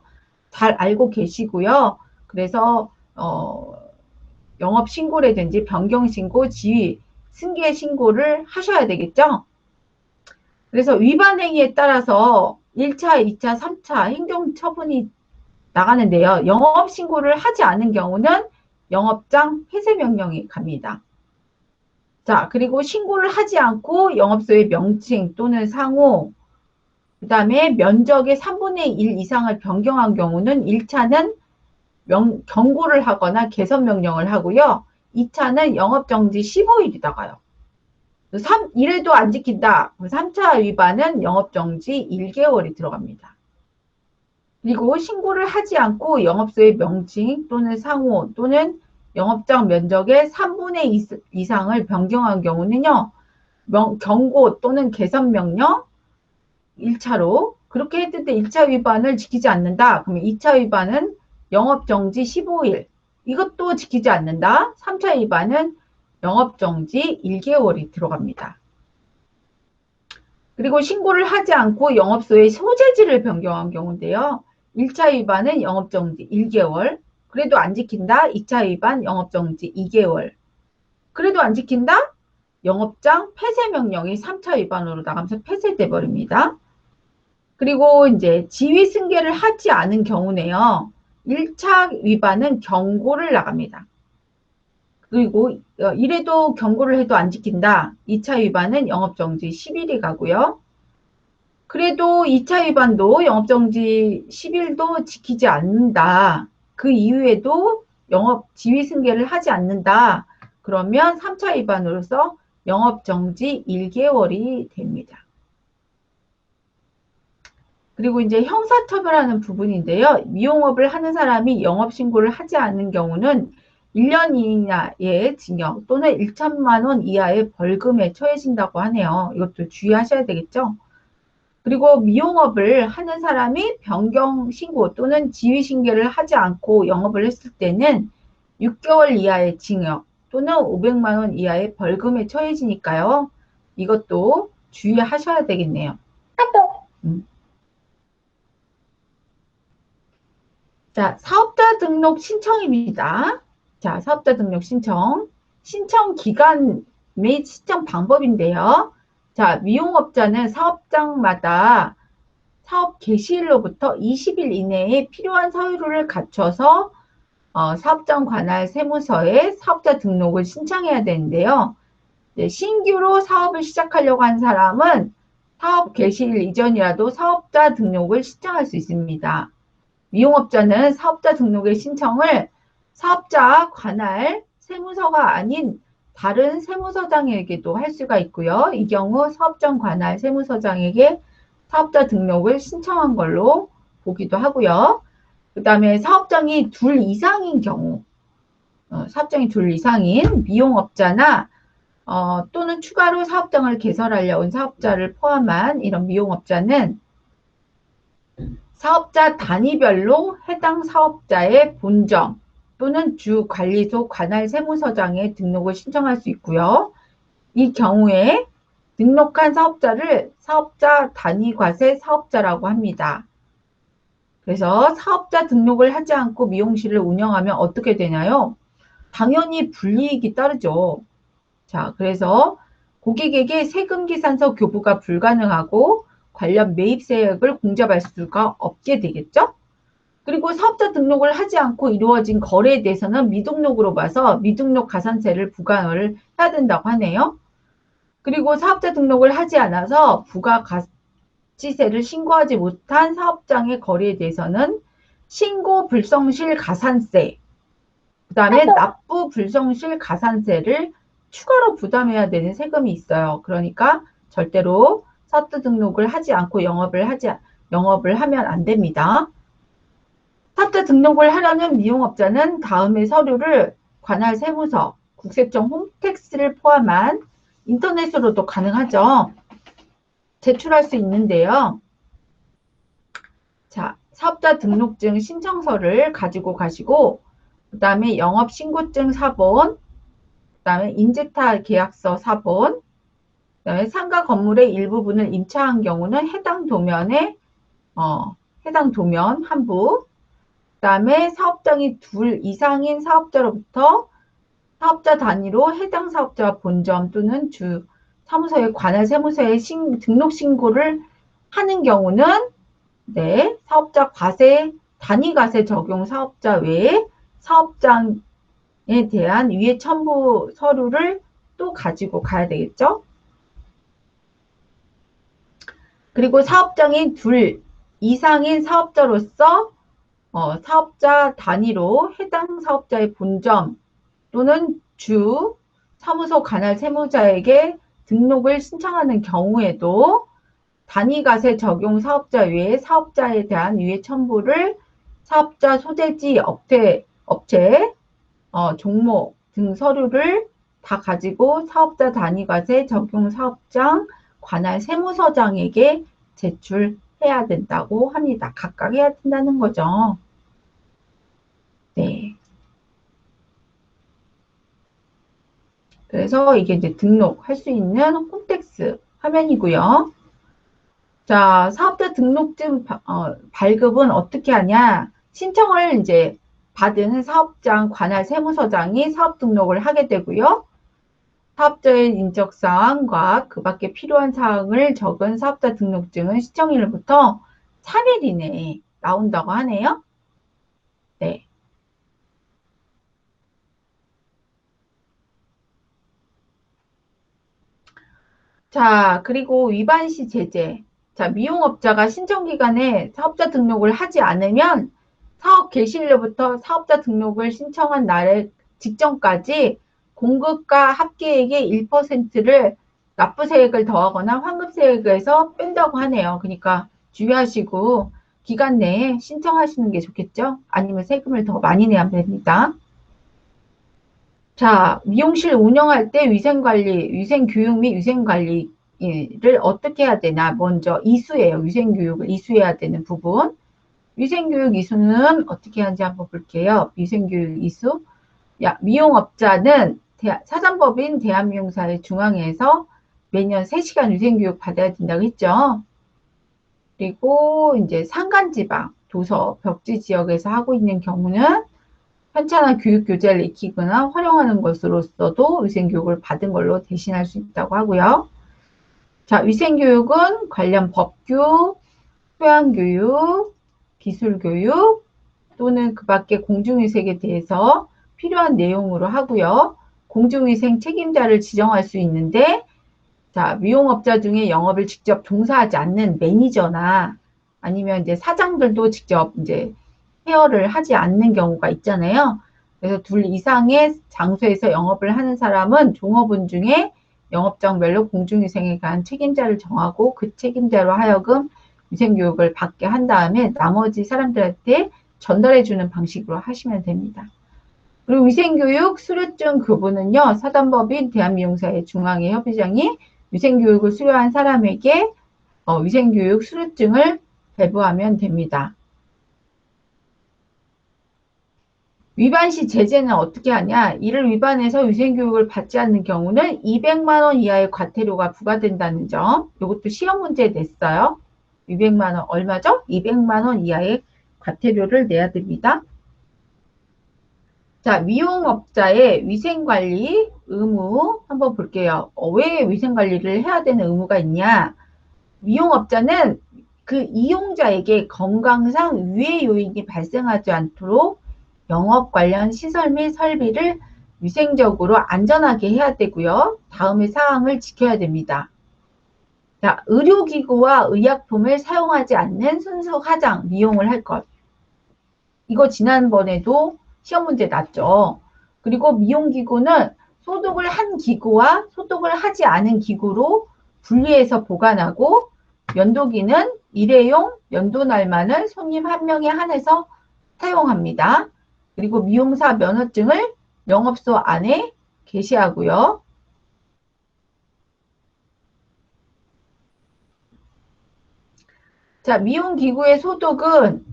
잘 알고 계시고요. 그래서 영업 신고라든지 변경 신고, 지위 승계 신고를 하셔야 되겠죠. 그래서 위반 행위에 따라서 1차, 2차, 3차 행정처분이 나가는데요. 영업 신고를 하지 않은 경우는 영업장 폐쇄 명령이 갑니다. 자, 그리고 신고를 하지 않고 영업소의 명칭 또는 상호, 그 다음에 면적의 3분의 1 이상을 변경한 경우는 1차는 경고를 하거나 개선 명령을 하고요. 2차는 영업정지 15일이 나가요. 이래도 안 지킨다. 3차 위반은 영업정지 1개월이 들어갑니다. 그리고 신고를 하지 않고 영업소의 명칭 또는 상호 또는 영업장 면적의 3분의 2 이상을 변경한 경우는요. 경고 또는 개선 명령 1차로 그렇게 했을 때 1차 위반을 지키지 않는다. 그러면 2차 위반은 영업정지 15일 이것도 지키지 않는다. 3차 위반은 영업정지 1개월이 들어갑니다. 그리고 신고를 하지 않고 영업소의 소재지를 변경한 경우인데요. 1차 위반은 영업정지 1개월 그래도 안 지킨다. 2차 위반 영업정지 2개월 그래도 안 지킨다. 영업장 폐쇄 명령이 3차 위반으로 나가면서 폐쇄돼 버립니다. 그리고 이제 지위 승계를 하지 않은 경우네요. 1차 위반은 경고를 나갑니다. 그리고 이래도 경고를 해도 안 지킨다. 2차 위반은 영업정지 10일이 가고요. 그래도 2차 위반도 영업정지 10일도 지키지 않는다. 그 이후에도 영업 지위 승계를 하지 않는다. 그러면 3차 위반으로서 영업정지 1개월이 됩니다. 그리고 이제 형사처벌하는 부분인데요. 미용업을 하는 사람이 영업신고를 하지 않는 경우는 1년 이하의 징역 또는 1천만 원 이하의 벌금에 처해진다고 하네요. 이것도 주의하셔야 되겠죠. 그리고 미용업을 하는 사람이 변경 신고 또는 지위 신고를 하지 않고 영업을 했을 때는 6개월 이하의 징역 또는 500만 원 이하의 벌금에 처해지니까요. 이것도 주의하셔야 되겠네요. 자, 사업자 등록 신청입니다. 자, 사업자 등록 신청. 신청 기간 및 신청 방법인데요. 자, 미용업자는 사업장마다 사업 개시일로부터 20일 이내에 필요한 서류를 갖춰서 사업장 관할 세무서에 사업자 등록을 신청해야 되는데요. 신규로 사업을 시작하려고 한 사람은 사업 개시일 이전이라도 사업자 등록을 신청할 수 있습니다. 미용업자는 사업자 등록의 신청을 사업자 관할 세무서가 아닌 다른 세무서장에게도 할 수가 있고요. 이 경우 사업장 관할 세무서장에게 사업자 등록을 신청한 걸로 보기도 하고요. 그 다음에 사업장이 둘 이상인 경우, 사업장이 둘 이상인 미용업자나 또는 추가로 사업장을 개설하려 온 사업자를 포함한 이런 미용업자는 사업자 단위별로 해당 사업자의 본점 또는 주 관리소 관할 세무서장에 등록을 신청할 수 있고요. 이 경우에 등록한 사업자를 사업자 단위 과세 사업자라고 합니다. 그래서 사업자 등록을 하지 않고 미용실을 운영하면 어떻게 되나요? 당연히 불이익이 따르죠. 자, 그래서 고객에게 세금계산서 교부가 불가능하고 관련 매입세액을 공제받을 수가 없게 되겠죠? 그리고 사업자 등록을 하지 않고 이루어진 거래에 대해서는 미등록으로 봐서 미등록 가산세를 부과를 해야 된다고 하네요. 그리고 사업자 등록을 하지 않아서 부가가치세를 신고하지 못한 사업장의 거래에 대해서는 신고 불성실 가산세, 그 다음에 납부 불성실 가산세를 추가로 부담해야 되는 세금이 있어요. 그러니까 절대로 사업자 등록을 하지 않고 영업을 하면 안 됩니다. 사업자 등록을 하려는 미용업자는 다음의 서류를 관할 세무서, 국세청 홈택스를 포함한 인터넷으로도 가능하죠. 제출할 수 있는데요. 자, 사업자 등록증 신청서를 가지고 가시고 그 다음에 영업신고증 사본, 그 다음에 인재타 계약서 사본, 그 다음에 상가 건물의 일부분을 임차한 경우는 해당 도면 한 부, 그 다음에 사업장이 둘 이상인 사업자로부터 사업자 단위로 해당 사업자 본점 또는 주 사무소의 관할 세무서에 등록 신고를 하는 경우는 사업자 과세, 단위 과세 적용 사업자 외에 사업장에 대한 위해 첨부 서류를 또 가지고 가야 되겠죠. 그리고 사업장이 둘 이상인 사업자로서 사업자 단위로 해당 사업자의 본점 또는 주 사무소 관할 세무자에게 등록을 신청하는 경우에도 단위과세 적용 사업자 외에 사업자에 대한 위해 첨부를 사업자 소재지 업체, 종목 등 서류를 다 가지고 사업자 단위과세 적용 사업장 관할 세무서장에게 제출해야 된다고 합니다. 각각 해야 된다는 거죠. 네. 그래서 이게 이제 등록할 수 있는 홈택스 화면이고요. 자, 사업자 등록증 발급은 어떻게 하냐? 신청을 이제 받은 사업장 관할 세무서장이 사업 등록을 하게 되고요. 사업자의 인적사항과 그 밖에 필요한 사항을 적은 사업자 등록증은 시청일부터 3일 이내에 나온다고 하네요. 네. 자, 그리고 위반 시 제재. 자, 미용업자가 신청기간에 사업자 등록을 하지 않으면 사업 개시일로부터 사업자 등록을 신청한 날에 직전까지 공급가 합계액의 1%를 납부세액을 더하거나 환급세액에서 뺀다고 하네요. 그러니까 주의하시고 기간 내에 신청하시는 게 좋겠죠? 아니면 세금을 더 많이 내야 됩니다. 자, 미용실 운영할 때 위생관리, 위생교육 및 위생관리를 어떻게 해야 되나? 먼저 이수예요. 위생교육을 이수해야 되는 부분. 위생교육 이수는 어떻게 하는지 한번 볼게요. 위생교육 이수. 미용업자는 사단법인 대한미용사회 중앙회에서 매년 3시간 위생교육 받아야 된다고 했죠. 그리고 이제 산간지방, 도서, 벽지 지역에서 하고 있는 경우는 편차나 교육 교재를 익히거나 활용하는 것으로서도 위생교육을 받은 걸로 대신할 수 있다고 하고요. 자, 위생교육은 관련 법규, 토양교육, 기술교육 또는 그 밖에 공중위생에 대해서 필요한 내용으로 하고요. 공중위생 책임자를 지정할 수 있는데, 자, 미용업자 중에 영업을 직접 종사하지 않는 매니저나 아니면 이제 사장들도 직접 이제 케어를 하지 않는 경우가 있잖아요. 그래서 둘 이상의 장소에서 영업을 하는 사람은 종업원 중에 영업장별로 공중위생에 관한 책임자를 정하고 그 책임자로 하여금 위생교육을 받게 한 다음에 나머지 사람들한테 전달해주는 방식으로 하시면 됩니다. 그리고 위생교육 수료증 교부는요, 사단법인 대한미용사회 중앙회 협의장이 위생교육을 수료한 사람에게 위생교육 수료증을 배부하면 됩니다. 위반 시 제재는 어떻게 하냐? 이를 위반해서 위생교육을 받지 않는 경우는 200만 원 이하의 과태료가 부과된다는 점. 이것도 시험 문제에 냈어요. 200만 원 얼마죠? 200만 원 이하의 과태료를 내야 됩니다. 자, 미용업자의 위생관리 의무 한번 볼게요. 왜 위생관리를 해야 되는 의무가 있냐? 미용업자는 그 이용자에게 건강상 유해 요인이 발생하지 않도록 영업 관련 시설 및 설비를 위생적으로 안전하게 해야 되고요. 다음의 사항을 지켜야 됩니다. 자, 의료기구와 의약품을 사용하지 않는 순수 화장, 미용을 할 것. 이거 지난번에도 시험 문제 났죠. 그리고 미용기구는 소독을 한 기구와 소독을 하지 않은 기구로 분리해서 보관하고 면도기는 일회용 면도날만을 손님 한 명에 한해서 사용합니다. 그리고 미용사 면허증을 영업소 안에 게시하고요. 자, 미용기구의 소독은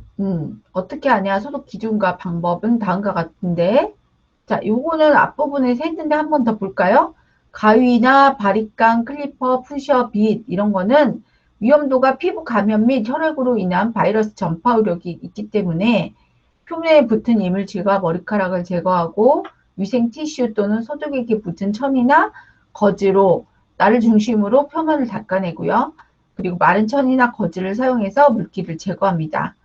어떻게 하냐? 소독 기준과 방법은 다음과 같은데, 자, 요거는 앞부분에서 했는데 한 번 더 볼까요? 가위나 바리깡, 클리퍼, 푸셔, 빗 이런 거는 위험도가 피부 감염 및 혈액으로 인한 바이러스 전파 우려가 있기 때문에 표면에 붙은 이물질과 머리카락을 제거하고 위생 티슈 또는 소독액이 붙은 천이나 거즈로 나를 중심으로 표면을 닦아내고요. 그리고 마른 천이나 거즈를 사용해서 물기를 제거합니다.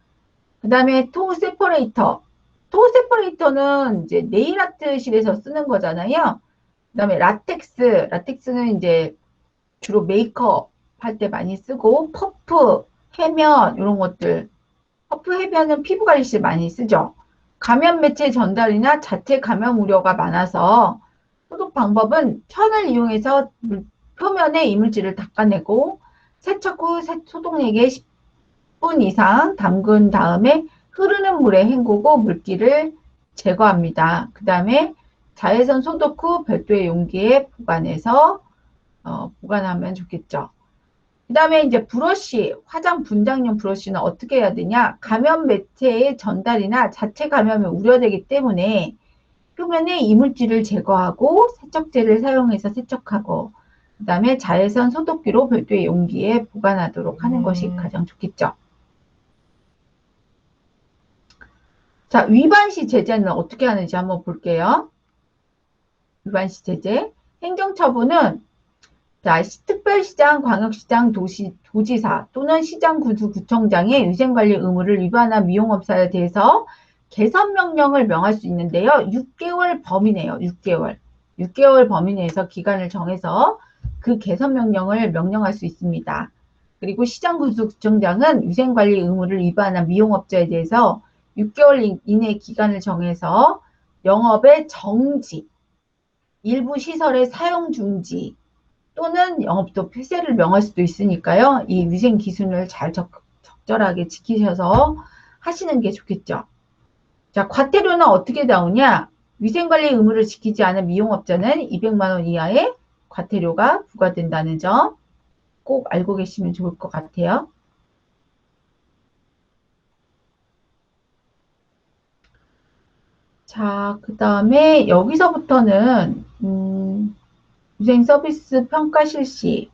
그 다음에 토우 세퍼레이터. 토우 세퍼레이터는 이제 네일 아트실에서 쓰는 거잖아요. 그 다음에 라텍스. 라텍스는 이제 주로 메이크업 할 때 많이 쓰고, 퍼프, 해면, 이런 것들. 퍼프 해면은 피부 관리 시 많이 쓰죠. 감염 매체 전달이나 자체 감염 우려가 많아서 소독 방법은 천을 이용해서 표면에 이물질을 닦아내고 세척 후 소독액에 10분 이상 담근 다음에 흐르는 물에 헹구고 물기를 제거합니다. 그 다음에 자외선 소독 후 별도의 용기에 보관해서 보관하면 좋겠죠. 그 다음에 이제 브러쉬, 화장 분장용 브러쉬는 어떻게 해야 되냐? 감염 매체의 전달이나 자체 감염이 우려되기 때문에 표면에 이물질을 제거하고 세척제를 사용해서 세척하고 그 다음에 자외선 소독기로 별도의 용기에 보관하도록 하는 것이 가장 좋겠죠. 자, 위반 시 제재는 어떻게 하는지 한번 볼게요. 위반 시 제재. 행정처분은 자, 특별시장, 광역시장, 도지사 또는 시장구청장의 위생관리 의무를 위반한 미용업사에 대해서 개선명령을 명할 수 있는데요. 6개월 범위네요. 6개월. 6개월 범위 내에서 기간을 정해서 그 개선명령을 명령할 수 있습니다. 그리고 시장구청장은 위생관리 의무를 위반한 미용업자에 대해서 6개월 이내 기간을 정해서 영업의 정지, 일부 시설의 사용 중지, 또는 영업도 폐쇄를 명할 수도 있으니까요. 이 위생 기준을 잘 적절하게 지키셔서 하시는 게 좋겠죠. 자, 과태료는 어떻게 나오냐? 위생관리 의무를 지키지 않은 미용업자는 200만 원 이하의 과태료가 부과된다는 점 꼭 알고 계시면 좋을 것 같아요. 자, 그 다음에 여기서부터는, 위생 서비스 평가 실시.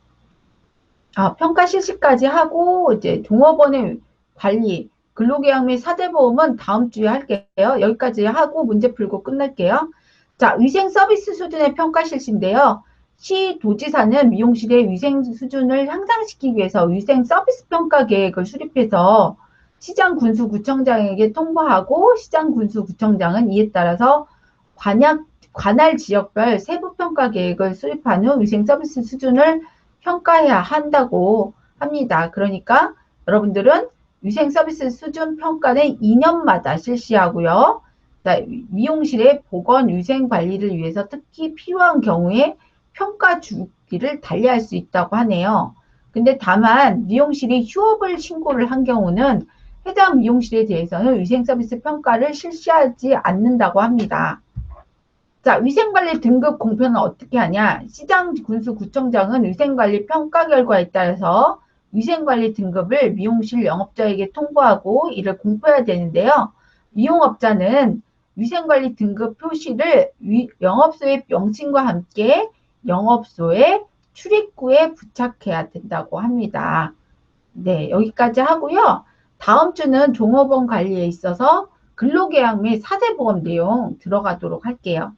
평가 실시까지 하고, 이제 종업원의 관리, 근로계약 및 사대보험은 다음 주에 할게요. 여기까지 하고 문제 풀고 끝날게요. 자, 위생 서비스 수준의 평가 실시인데요. 시 도지사는 미용실의 위생 수준을 향상시키기 위해서 위생 서비스 평가 계획을 수립해서 시장 군수구청장에게 통보하고 시장 군수구청장은 이에 따라서 관할 지역별 세부 평가 계획을 수립한 후 위생 서비스 수준을 평가해야 한다고 합니다. 그러니까 여러분들은 위생 서비스 수준 평가는 2년마다 실시하고요. 미용실의 보건 위생 관리를 위해서 특히 필요한 경우에 평가 주기를 달리할 수 있다고 하네요. 근데 다만 미용실이 휴업을 신고를 한 경우는 해당 미용실에 대해서는 위생 서비스 평가를 실시하지 않는다고 합니다. 자, 위생관리 등급 공표는 어떻게 하냐? 시장 군수구청장은 위생관리 평가 결과에 따라서 위생관리 등급을 미용실 영업자에게 통보하고 이를 공표해야 되는데요. 미용업자는 위생관리 등급 표시를 영업소의 명칭과 함께 영업소의 출입구에 부착해야 된다고 합니다. 네, 여기까지 하고요. 다음 주는 종업원 관리에 있어서 근로계약 및 사대보험 내용 들어가도록 할게요.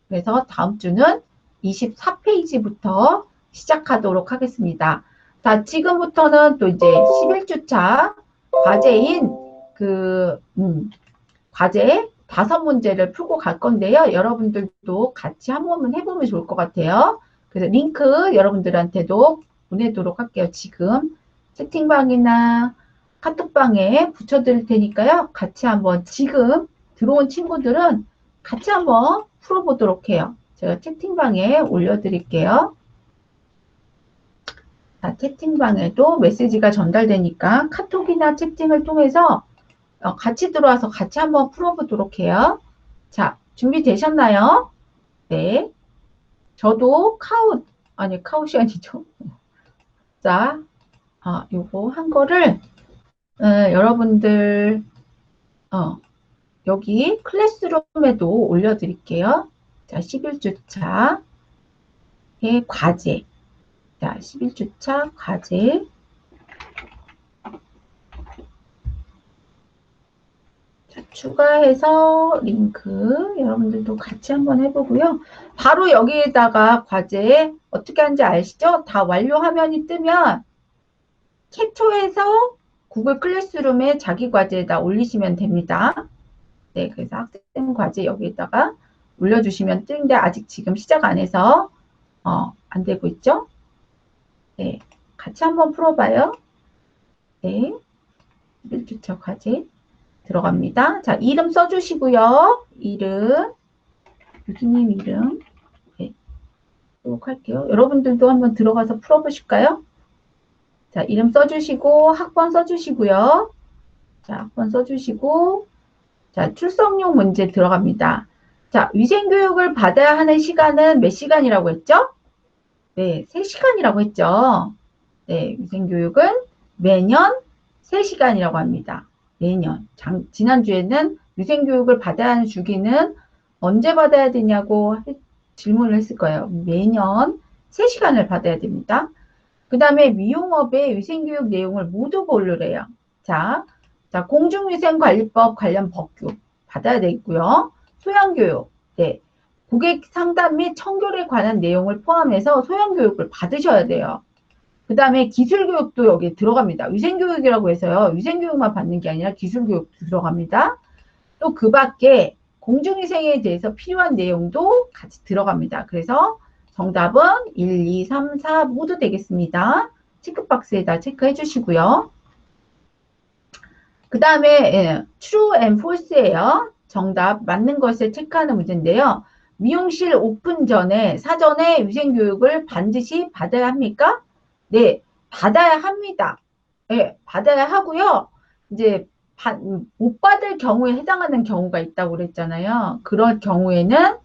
그래서 다음 주는 24페이지부터 시작하도록 하겠습니다. 자, 지금부터는 또 이제 11주차 과제인 과제 5문제를 풀고 갈 건데요. 여러분들도 같이 한 번만 해보면 좋을 것 같아요. 그래서 링크 여러분들한테도 보내도록 할게요. 지금 채팅방이나 카톡방에 붙여드릴 테니까요. 같이 한번 지금 들어온 친구들은 같이 한번 풀어보도록 해요. 제가 채팅방에 올려드릴게요. 자, 채팅방에도 메시지가 전달되니까 카톡이나 채팅을 통해서 같이 들어와서 같이 한번 풀어보도록 해요. 자, 준비되셨나요? 네. 저도 카웃이 아니죠. 자, 요거 한 거를, 여러분들, 여기 클래스룸에도 올려드릴게요. 자, 11주차의 과제. 자, 11주차 과제. 자, 추가해서 링크 여러분들도 같이 한번 해보고요. 바로 여기에다가 과제 어떻게 하는지 아시죠? 다 완료 화면이 뜨면 캡처해서 구글 클래스룸에 자기 과제에다 올리시면 됩니다. 네, 그래서 학생 과제 여기에다가 올려주시면 뜨는데 아직 지금 시작 안 해서 안 되고 있죠? 네, 같이 한번 풀어봐요. 네, 11주차 과제 들어갑니다. 자, 이름 써주시고요. 이름, 유기님 이름. 네, 할게요. 여러분들도 한번 들어가서 풀어보실까요? 자, 이름 써주시고, 학번 써주시고요. 자, 학번 써주시고, 자, 출석용 문제 들어갑니다. 자, 위생교육을 받아야 하는 시간은 몇 시간이라고 했죠? 네, 3시간이라고 했죠. 네, 위생교육은 매년 3시간이라고 합니다. 매년. 지난주에는 위생교육을 받아야 하는 주기는 언제 받아야 되냐고 질문을 했을 거예요. 매년 3시간을 받아야 됩니다. 그 다음에 미용업의 위생교육 내용을 모두 고르래요. 자, 공중위생관리법 관련 법규 받아야 되겠고요. 소양교육, 네, 고객 상담 및 청결에 관한 내용을 포함해서 소양교육을 받으셔야 돼요. 그 다음에 기술교육도 여기 들어갑니다. 위생교육이라고 해서요. 위생교육만 받는 게 아니라 기술교육도 들어갑니다. 또 그 밖에 공중위생에 대해서 필요한 내용도 같이 들어갑니다. 그래서 정답은 1, 2, 3, 4 모두 되겠습니다. 체크박스에다 체크해 주시고요. 그 다음에 true and false예요. 정답 맞는 것을 체크하는 문제인데요. 미용실 오픈 전에 사전에 위생교육을 반드시 받아야 합니까? 네, 받아야 합니다. 네, 받아야 하고요. 이제 못 받을 경우에 해당하는 경우가 있다고 그랬잖아요. 그런 경우에는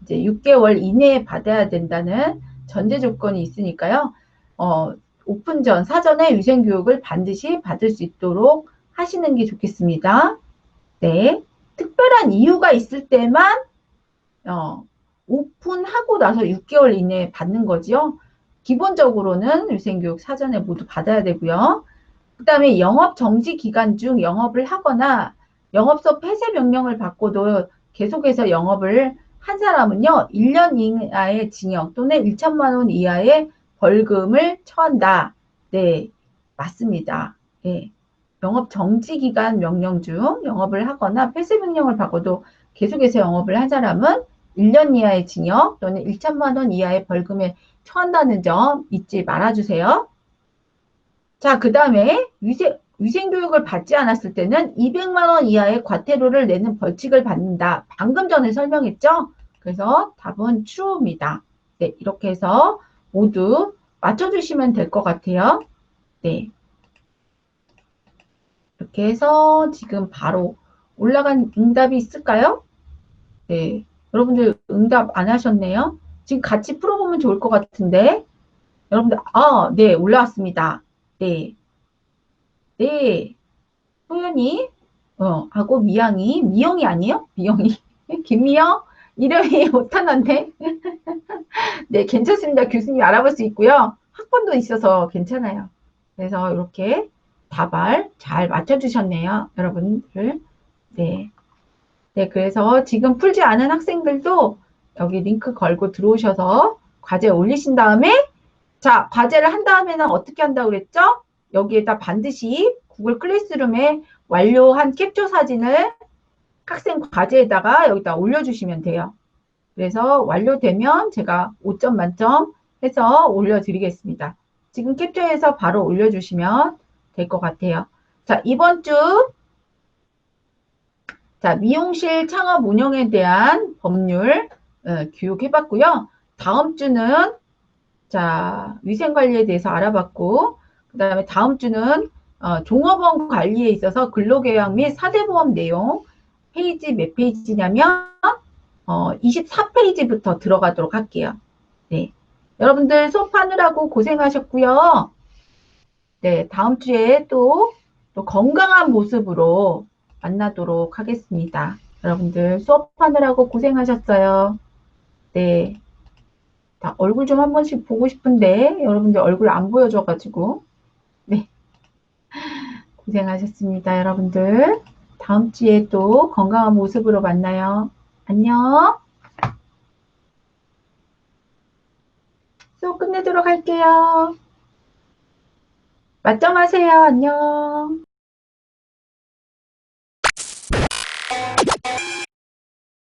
이제 6개월 이내에 받아야 된다는 전제 조건이 있으니까요. 오픈 전 사전에 위생교육을 반드시 받을 수 있도록 하시는 게 좋겠습니다. 네. 특별 특별한 이유가 있을 때만 오픈하고 나서 6개월 이내에 받는 거지요. 기본적으로는 위생교육 사전에 모두 받아야 되고요. 그 다음에 영업 정지 기간 중 영업을 하거나 영업소 폐쇄 명령을 받고도 계속해서 영업을 한 사람은요, 1년 이하의 징역 또는 1천만 원 이하의 벌금을 처한다. 네, 맞습니다. 네. 영업 정지 기간 명령 중 영업을 하거나 폐쇄 명령을 받고도 계속해서 영업을 한 사람은 1년 이하의 징역 또는 1천만 원 이하의 벌금에 처한다는 점 잊지 말아주세요. 자, 그 다음에 위생교육을 받지 않았을 때는 200만 원 이하의 과태료를 내는 벌칙을 받는다. 방금 전에 설명했죠? 그래서 답은 true입니다. 네, 이렇게 해서 모두 맞춰주시면 될 것 같아요. 네. 이렇게 해서 지금 바로 올라간 응답이 있을까요? 네. 여러분들 응답 안 하셨네요. 지금 같이 풀어보면 좋을 것 같은데. 여러분들, 네, 올라왔습니다. 네. 네. 소연이, 하고 미영이 아니에요? 미영이. 김미영? 이름이 못하는데. 네, 괜찮습니다. 교수님이 알아볼 수 있고요. 학번도 있어서 괜찮아요. 그래서 이렇게 답을 잘 맞춰주셨네요. 여러분들. 네. 네, 그래서 지금 풀지 않은 학생들도 여기 링크 걸고 들어오셔서 과제 올리신 다음에, 자, 과제를 한 다음에는 어떻게 한다고 그랬죠? 여기에다 반드시 구글 클래스룸에 완료한 캡처 사진을 학생 과제에다가 여기다 올려주시면 돼요. 그래서 완료되면 제가 5점 만점 해서 올려드리겠습니다. 지금 캡처해서 바로 올려주시면 될 것 같아요. 자, 이번 주 자, 미용실 창업 운영에 대한 법률 교육해봤고요. 다음 주는 자, 위생관리에 대해서 알아봤고, 그 다음에 다음 주는 종업원 관리에 있어서 근로계약 및 사대보험 내용 페이지 몇 페이지냐면 24페이지부터 들어가도록 할게요. 네, 여러분들 수업하느라고 고생하셨고요. 네, 다음 주에 또 건강한 모습으로 만나도록 하겠습니다. 여러분들 수업하느라고 고생하셨어요. 네. 자, 얼굴 좀 한 번씩 보고 싶은데 여러분들 얼굴 안 보여줘가지고 네, 고생하셨습니다. 여러분들 다음 주에 또 건강한 모습으로 만나요. 안녕. 수업 끝내도록 할게요. 맞점하세요. 안녕.